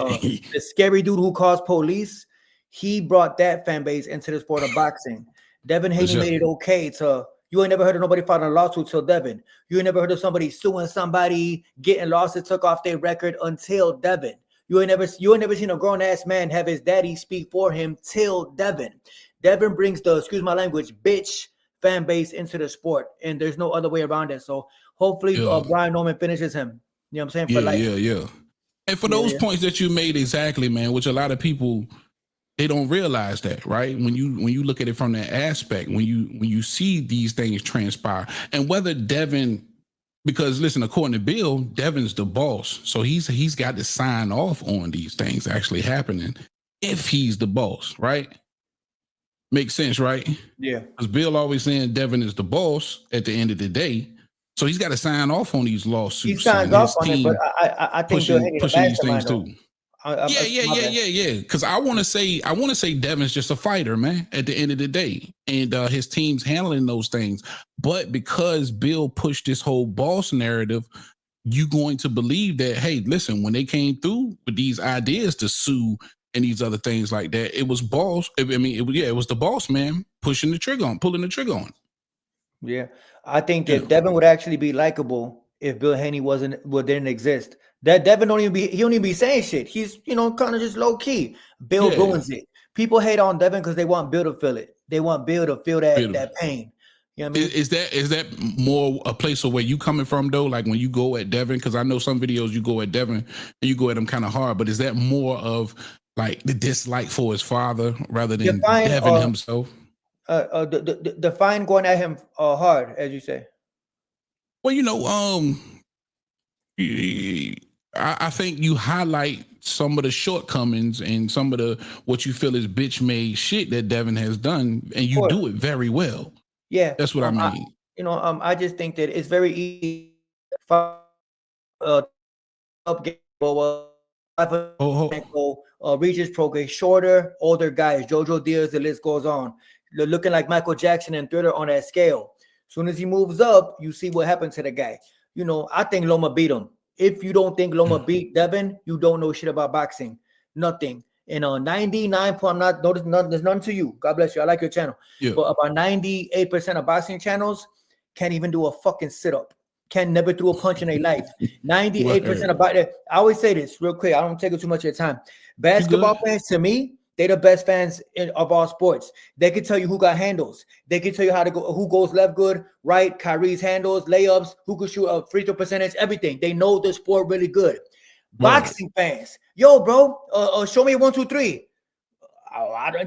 the scary dude who calls police. He brought that fan base into the sport of boxing. Devin Haney made it okay to. You ain't never heard of nobody filing a lawsuit till Devin. You ain't never heard of somebody suing somebody, getting losses took off their record until Devin. You ain't never seen a grown ass man have his daddy speak for him till Devin. Devin brings the, excuse my language, bitch fan base into the sport, and there's no other way around it. So hopefully Brian Norman finishes him. You know what I'm saying? Yeah. And for those points that you made exactly, man, which a lot of people, they don't realize that, right? When you look at it from that aspect, when you see these things transpire, and whether Devin, because listen, according to Bill, Devin's the boss, so he's got to sign off on these things actually happening if he's the boss, right? Makes sense, right? Yeah. Because Bill always saying Devin is the boss at the end of the day, so he's got to sign off on these lawsuits. He signs off on it, but I think pushing these things though. too. Yeah. Because I want to say Devin's just a fighter, man. At the end of the day, and his team's handling those things. But because Bill pushed this whole boss narrative, you going to believe that? Hey, listen, when they came through with these ideas to sue and these other things like that, it was boss. I mean, it was the boss man pulling the trigger on. Yeah, I think that Devin would actually be likable if Bill Haney didn't exist. That Devin don't even be saying shit. He's, you know, kind of just low key. Bill ruins it. People hate on Devin because they want Bill to feel it. They want Bill to feel that pain. You know what I mean? Is that more a place of where you coming from though? Like when you go at Devin, because I know some videos you go at Devin and you go at him kind of hard, but is that more of like the dislike for his father rather than Devin himself? Define going at him hard, as you say. Well, you know, I think you highlight some of the shortcomings and some of what you feel is bitch made shit that Devin has done, and you do it very well. Yeah, that's what I mean. I just think that it's very easy. Regis Pro, shorter, older guys, Jojo Diaz, the list goes on. They're looking like Michael Jackson and Thriller on that scale. As soon as he moves up, you see what happened to the guy. You know, I think Loma beat him. If you don't think Loma beat Devin, you don't know shit about boxing. Nothing. And 99 point, there's none to you. God bless you. I like your channel. Yeah. But about 98% of boxing channels can't even do a fucking sit-up. Can never throw a punch in their life. 98% about it. I always say this real quick. I don't take it too much of your time. Basketball players, to me, They're the best fans of all sports. They can tell you who got handles. They can tell you how to go, who goes left good, right, Kyrie's handles, layups, who can shoot a free throw percentage, everything. They know the sport really good. Boxing fans, yo, bro, show me 1, 2, 3.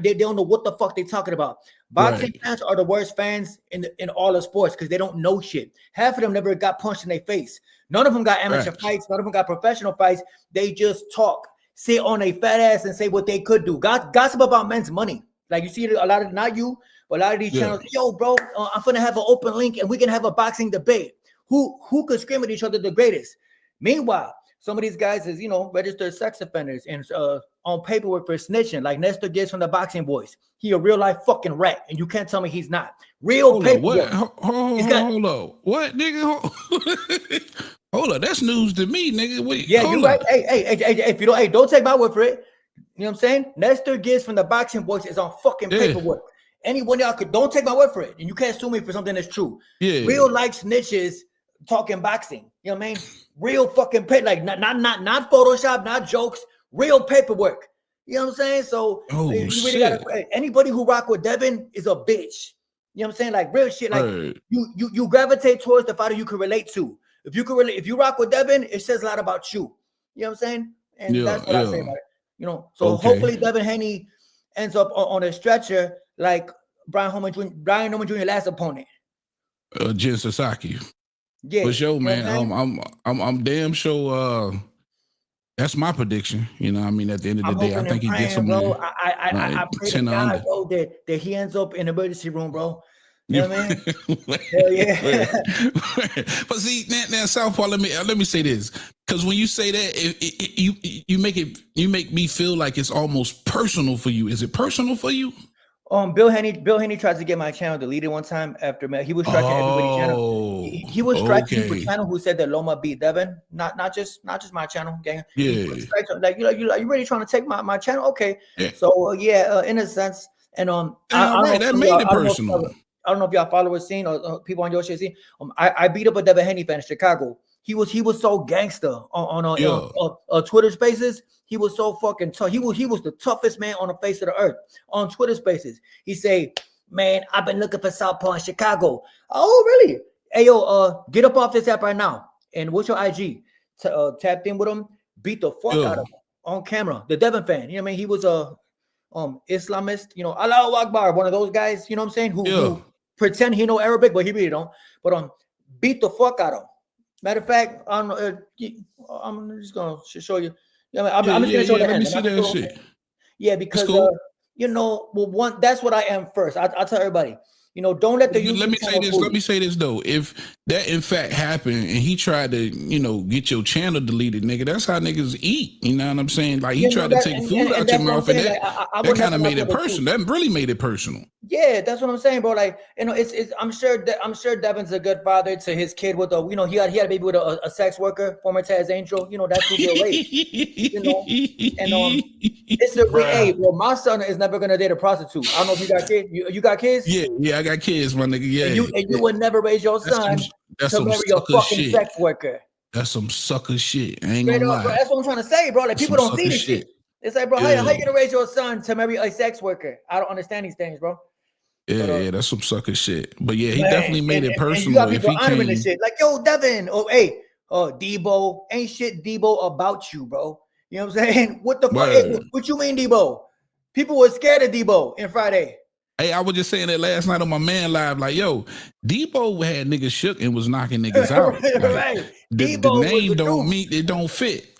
They don't know what the fuck they talking about. Boxing fans are the worst fans in all of sports because they don't know shit. Half of them never got punched in their face. None of them got amateur fights. None of them got professional fights. They just talk, sit on a fat ass and say what they could do. Gossip about men's money. Like you see a lot of, not you, but a lot of these channels. Yo, bro, I'm gonna have an open link and we can have a boxing debate. Who could scream at each other the greatest? Meanwhile, some of these guys is, registered sex offenders and on paperwork for snitching, like Nestor Gibbs from the Boxing Boys. He a real life fucking rat, and you can't tell me he's not. Hold paperwork. Hold on. What, nigga? Hold on. That's news to me, nigga. Wait, you right. Hey, if you don't take my word for it. You know what I'm saying? Nestor Gibbs from the Boxing Boys is on fucking paperwork. Anyone y'all don't take my word for it, and you can't sue me for something that's true. Yeah. Real life snitches talking boxing. You know what I mean? Real fucking like not Photoshop, not jokes. Real paperwork. You know what I'm saying? So you really gotta, anybody who rock with Devin is a bitch. You know what I'm saying? Like real shit. Like you gravitate towards the fighter you can relate to. If you rock with Devin, it says a lot about you. You know what I'm saying? And that's what I say about it. So hopefully Devin Haney ends up on a stretcher like Brian Norman Jr. last opponent. Jin Sasaki. Yeah. For sure, man. I'm damn sure that's my prediction. You know, I mean, at the end of the day, I think he gets some. I pray to God, bro, that he ends up in the emergency room, bro. You know what I mean? Hell yeah. But see, now Southpaw, let me say this, because when you say that, you make me feel like it's almost personal for you. Is it personal for you? Bill Haney tried to get my channel deleted one time after he was striking everybody's channel. He was striking the channel who said that Loma beat Devin, not just my channel, gang. Yeah. Like you really trying to take my channel? Okay. Yeah. So in a sense, and that made it personal. I don't know if y'all followers seen or people on your shit seen. I beat up a Devin Haney fan in Chicago. He was so gangster on Twitter Spaces. He was so fucking tough. He was the toughest man on the face of the earth on Twitter Spaces. He say, "Man, I've been looking for Southpaw in Chicago." Oh, really? Hey, yo, get up off this app right now. And what's your IG? Tapped in with him, beat the fuck out of him on camera. The Devin fan, you know what I mean? He was a Islamist, Allahu Akbar, one of those guys, you know what I'm saying? Who pretend he know Arabic, but he really don't. But beat the fuck out of him. Matter of fact, I'm just gonna show you. I'm just gonna show the let me see that shit. Yeah, because cool. That's what I am first. I'll tell everybody. Don't let the let me say this though. If that in fact happened and he tried to, get your channel deleted, nigga, that's how niggas eat. You know what I'm saying? Like he tried to take food out your mouth, and that kind of made it personal. That really made it personal. Yeah, that's what I'm saying, bro. Like, it's I'm sure Devin's a good father to his kid with he had a baby with a sex worker, former Taz Angel. That's who they're raised. And it's a great age. Well, my son is never gonna date a prostitute. I don't know if you got kids. You got kids? Yeah, I got kids, my nigga. Yeah, and you would never raise your son to marry a fucking sex worker. That's some sucker shit. I ain't gonna lie. Bro, that's what I'm trying to say, bro. Like people don't see this shit. It's like, bro, how you gonna raise your son to marry a sex worker? I don't understand these things, bro. Yeah, that's some sucker shit. But yeah, he definitely made it personal. You got people honoring this shit. Like, yo, Devin, Debo, ain't shit Debo about you, bro. You know what I'm saying? What the fuck? Hey, what you mean, Debo? People were scared of Debo in Friday. Hey, I was just saying that last night on my man live, like, yo, Debo had niggas shook and was knocking niggas out. Like, right. The name don't meet, it don't fit.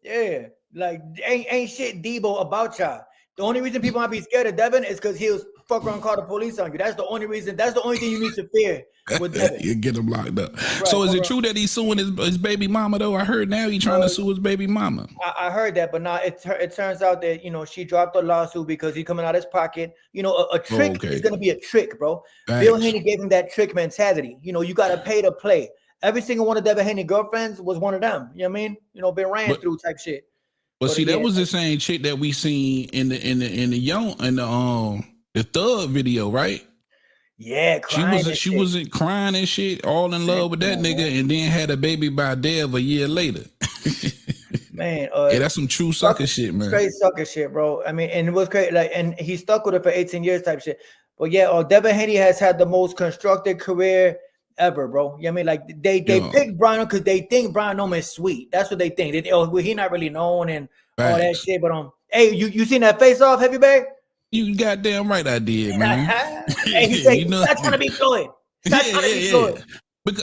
Yeah, like ain't shit Debo about y'all. The only reason people might be scared of Devin is because he was fuck around, call the police on you. That's the only reason. That's the only thing you need to fear with Devin. You get him locked up. Right, so is it true that he's suing his baby mama though? I heard now he's trying to sue his baby mama. I heard that, but now it turns out that she dropped the lawsuit because he's coming out of his pocket. A trick is gonna be a trick, bro. Thanks. Bill Haney gave him that trick mentality. You gotta pay to play. Every single one of Devin Haney girlfriends was one of them. You know what I mean? Been ran through type shit. But see, that was the same chick that we seen in the Thug video, right? Yeah, she wasn't crying and shit, all in love with that nigga, and then had a baby by Dev a year later. Man, yeah, that's some true sucker shit, man. Straight sucker shit, bro. I mean, and it was crazy. Like, and he stuck with it for 18 years, type shit. But yeah, Devin Haney has had the most constructive career ever, bro. You know what I mean? Like they picked Brian because they think Brian Nowman is sweet. That's what they think. Well, he not really known and all that shit. But hey, you seen that face off, Heavy Bag? You goddamn right I did, man. Hey, he said, "Stop trying to be good. Stop trying to be good."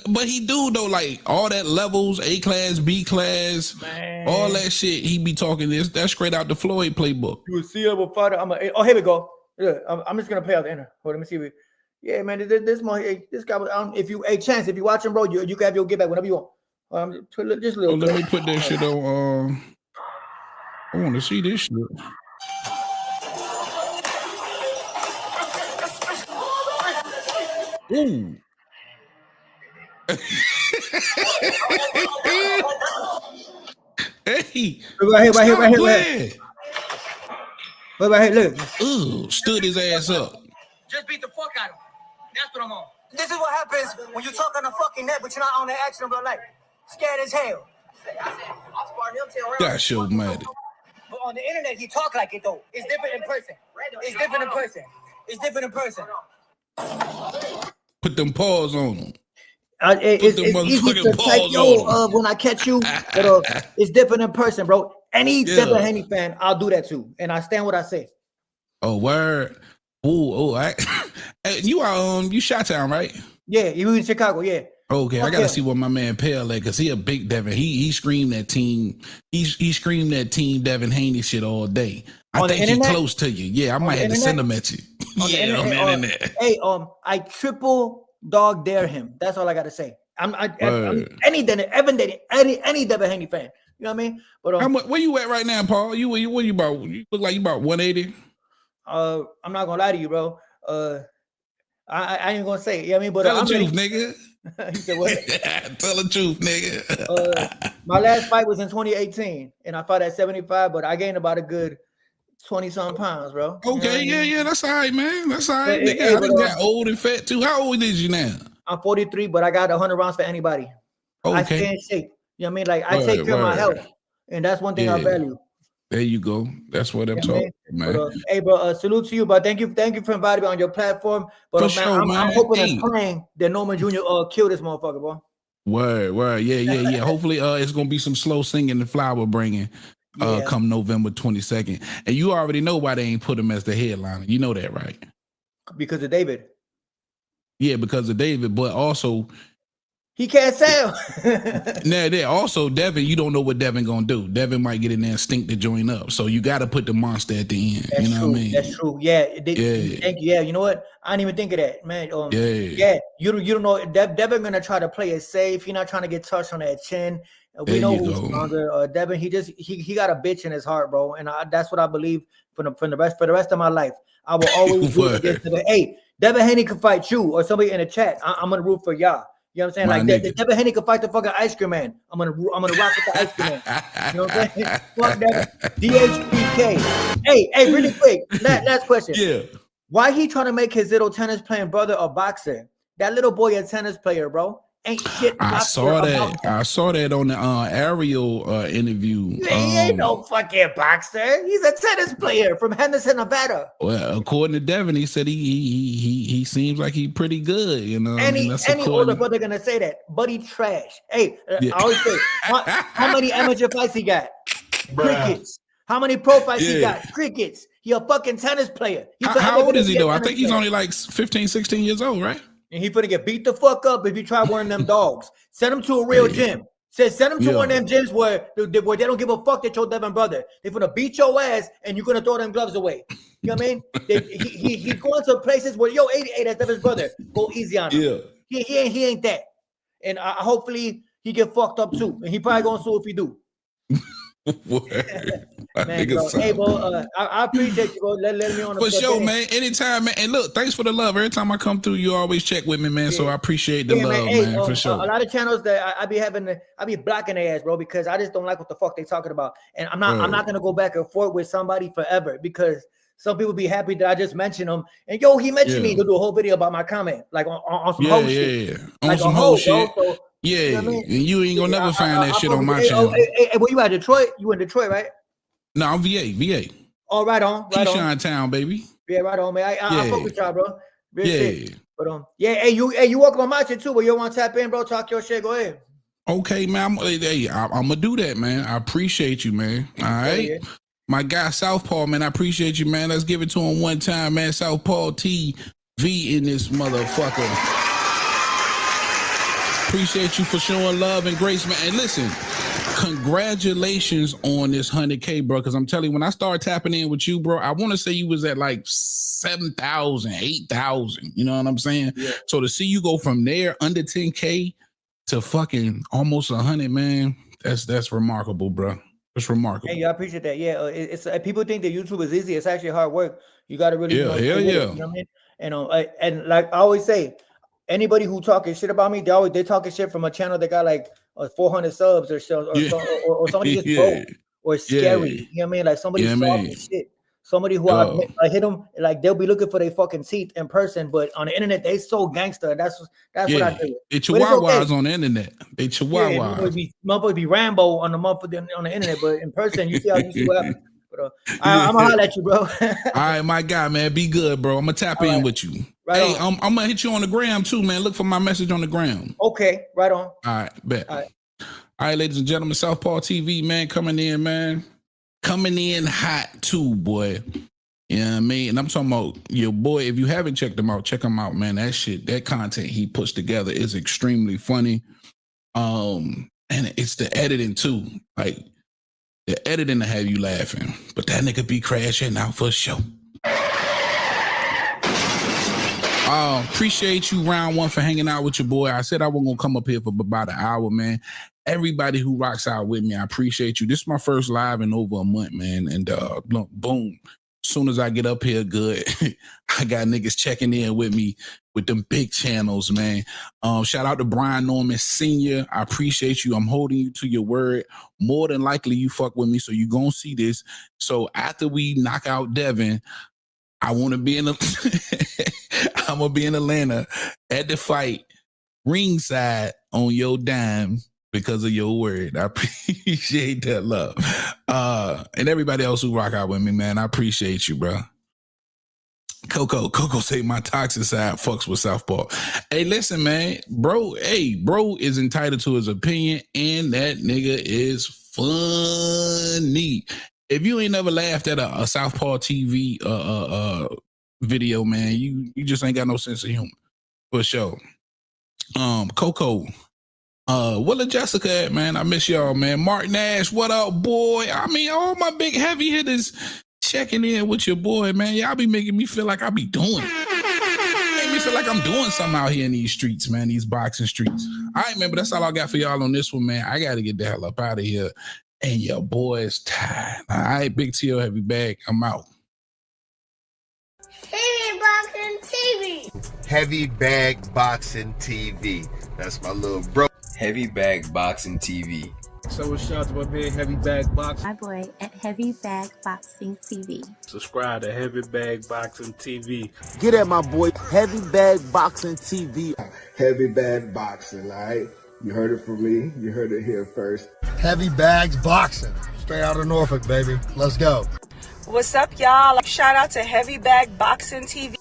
But he do though, like all that levels, A class, B class, man. All that shit. He be talking this. That's straight out the Floyd playbook. You will see him a fighter. Oh, here we go. Yeah, I'm just gonna play out the inner. Hold, let me see. Yeah, man, this guy. If you Chance, if you watching, bro, you can have your get back whenever you want. Just a little. Let me put that shit on. I want to see this shit. Ooh. Hey, right here. Look. Ooh, stood his ass up. Just beat the fuck out of him. That's what I'm on. This is what happens when you talk on the fucking net, but you're not on the action of your life. Scared as hell. Gosh, so mad. But on the internet, he talk like it though. It's different in person. It's different in person. Put them paws on him. It's easy to type, when I catch you, but it's different in person, bro. Any Devin Haney fan, I'll do that too, and I stand what I say. Oh, word. You Chi-Town, right? Yeah, you in Chicago, yeah. Okay, I gotta see what my man Pale at, because he a big Devin. He screamed that team. He screamed that team Devin Haney shit all day. I think he's close to you. Yeah, I might have to send him at you. On the internet. Hey, I triple dog dare him. That's all I gotta say. I'm any Devin Haney fan. You know what I mean? But where you at right now, Paul? What you about? You look like you about 180. I'm not gonna lie to you, bro. I ain't gonna say it. You know what I mean? But tell the truth, nigga. He said what? Tell the truth, nigga. My last fight was in 2018, and I fought at 75, but I gained about a good 20-something pounds, bro. Okay, you know yeah, that's all right, man. That's all right. Nigga, I got old and fat too. How old is you now? I'm 43, but I got 100 rounds for anybody. Okay. I stay in shape. You know what I mean? Like I take care of my health, and that's one thing I value. There you go. That's what I'm talking, man. But, hey, bro, salute to you, but thank you for inviting me on your platform. But I'm hoping and praying that Norman Jr. Kill this motherfucker, bro. Word. Yeah. Hopefully, it's gonna be some slow singing and flower bringing. Come November 22nd, and you already know why they ain't put him as the headliner. You know that, right? Because of David. Yeah, because of David, but also he can't sell. Now, also Devin, you don't know what Devin gonna do. Devin might get in there and stink the joint up, so you got to put the monster at the end. That's you know true. what I mean? That's true. Yeah. Thank you. Yeah. You know what? I didn't even think of that, man. Yeah. You don't know. Devin gonna try to play it safe. He's not trying to get touched on that chin. We know who's stronger. Devin, he got a bitch in his heart, bro, and that's what I believe for the rest of my life. I will always root against Devin. Hey, Devin Haney can fight you or somebody in the chat. I'm gonna root for y'all. You know what I'm saying? Like Devin Haney can fight the fucking ice cream man. I'm gonna rock with the ice cream man. You know what I'm saying? Fuck that. DHPK. Hey, really quick. Last question. Yeah. Why he trying to make his little tennis playing brother a boxer? That little boy a tennis player, bro. Ain't shit. I saw that on the Errol interview. He ain't no fucking boxer. He's a tennis player from Henderson, Nevada. Well, according to Devin, he said he seems like he's pretty good. You know, any older brother gonna say that, but he trash. Hey, I always say, how many amateur fights he got? Crickets. How many pro fights he got? Crickets. He a fucking tennis player. How old is he though? I think he's only like 15, 16 years old, right? And he finna get beat the fuck up if you try one of them dogs. Send him to a real gym. Send him to one of them gyms where they don't give a fuck that your Devin brother. They finna beat your ass and you're gonna throw them gloves away. You know what I mean? He going to places where 88, that's Devin's brother. Go easy on him. Yeah. He ain't that. And hopefully he get fucked up too. And he probably gonna sue if he do. Man, bro. Hey, bro, I appreciate you, bro. Let me on the for sure, man. Anytime, man. And look, thanks for the love. Every time I come through, you always check with me, man. So I appreciate the love, man. For sure. A lot of channels that I be blocking their ass, bro, because I just don't like what the fuck they talking about. And I'm not gonna go back and forth with somebody forever because some people be happy that I just mentioned them. And he mentioned me to do a whole video about my comment, like on some whole shit. On like some whole shit. Bro. So Yeah, You know what I mean? you ain't gonna never find that shit on my hey, channel. Hey, where you at, Detroit? You in Detroit, right? No, I'm VA. Oh, right on. Keyshawn Town, baby. Yeah, right on, man. I fuck with y'all, bro. Real shit. But yeah, hey, you welcome on my shit too, but you want to tap in, bro? Talk your shit. Go ahead. Okay, man. I'm gonna do that, man. I appreciate you, man. All right. Yeah. My guy Southpaw, man, I appreciate you, man. Let's give it to him one time, man. Southpaw TV in this motherfucker. Appreciate you for showing love and grace, man. And listen, congratulations on this 100K, bro. Because I'm telling you, when I started tapping in with you, bro, I want to say you was at like 7,000, 8,000. You know what I'm saying? Yeah. So to see you go from there under 10K to fucking almost 100, man, that's remarkable, bro. It's remarkable. Hey, I appreciate that. Yeah, it's people think that YouTube is easy. It's actually hard work. You got to really, you know what I mean? And like I always say, anybody who talking shit about me, they talking shit from a channel that got like 400 subs or somebody just broke or scary. You know what I mean? Like somebody soft as shit. Somebody who I hit them, like they'll be looking for their fucking teeth in person, but on the internet they so gangster. That's what I do. They chihuahuas on the internet. They chihuahuas. Motherfuckers be Rambo on the internet, but in person you see what happens. But, I'm gonna holler at you, bro. All right, my guy, man. Be good, bro. I'm gonna tap in with you. Right on. I'm gonna hit you on the gram too, man. Look for my message on the gram. Okay, right on. All right, bet. All right, ladies and gentlemen, Southpaw TV, man, coming in, man. Coming in hot too, boy. You know what I mean? And I'm talking about your boy. If you haven't checked him out, check him out, man. That content he puts together is extremely funny. And it's the editing too. Like the editing to have you laughing. But that nigga be crashing out for sure. Appreciate you, round one, for hanging out with your boy. I said I wasn't gonna come up here for about an hour, man. Everybody who rocks out with me, I appreciate you. This is my first live in over a month, man. And boom, as soon as I get up here, good, I got niggas checking in with me with them big channels, man. Shout out to Brian Norman Sr. I appreciate you. I'm holding you to your word. More than likely, you fuck with me, so you gonna see this. So after we knock out Devin, I want to be in I'm gonna be in Atlanta at the fight, ringside on your dime. Because of your word. I appreciate that love. And everybody else who rock out with me, man, I appreciate you, bro. Coco say my toxic side fucks with Southpaw. Hey, listen, man, bro is entitled to his opinion, and that nigga is funny. If you ain't never laughed at a Southpaw TV video, man, you just ain't got no sense of humor. For sure. Coco. Willa Jessica at, man? I miss y'all, man. Mark Nash, what up, boy? I mean, all my big heavy hitters checking in with your boy, man. Y'all be making me feel like I be doing. Make me feel like I'm doing something out here in these streets, man, these boxing streets. All right, man, but that's all I got for y'all on this one, man. I got to get the hell up out of here. And your boy is tired. All right, Big T.O. Heavy Bag, I'm out. Heavy Boxing TV. Heavy Bag Boxing TV. That's my little bro. Heavy Bag Boxing TV. So shout out to my man Heavy Bag Boxing. My boy at Heavy Bag Boxing TV. Subscribe to Heavy Bag Boxing TV. Get at my boy Heavy Bag Boxing TV. Heavy Bag Boxing, all right? You heard it from me. You heard it here first. Heavy Bags Boxing. Straight out of Norfolk, baby. Let's go. What's up, y'all? Shout out to Heavy Bag Boxing TV.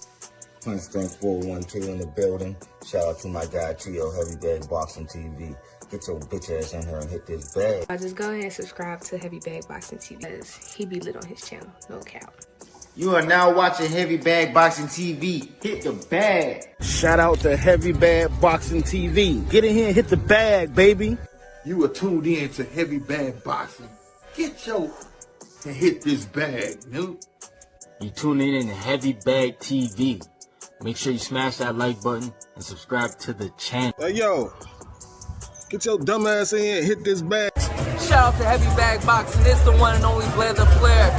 Princeton 412 in the building. Shout out to my guy Trio, Heavy Bag Boxing TV. Get your bitch ass in here and hit this bag. Just go ahead and subscribe to Heavy Bag Boxing TV. He be lit on his channel, no cap. You are now watching Heavy Bag Boxing TV. Hit the bag. Shout out to Heavy Bag Boxing TV. Get in here and hit the bag, baby. You are tuned in to Heavy Bag Boxing. Get your and hit this bag, dude. You tuning in to Heavy Bag TV. Make sure you smash that like button and subscribe to the channel. Hey, yo, get your dumb ass in here and hit this bag. Shout out to Heavy Bag Boxing. It's the one and only Blazer Flair.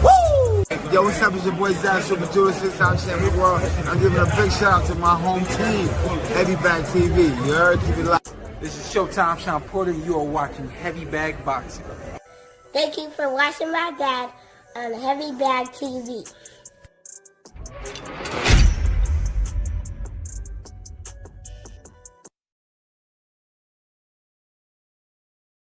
Woo! Yo, what's up? It's your boy Zach, Super Judas, out champion world. I'm giving a big shout out to my home team, Heavy Bag TV. You heard? Keep it live. This is Showtime Sean Porter, and you are watching Heavy Bag Boxing. Thank you for watching my dad on Heavy Bag TV.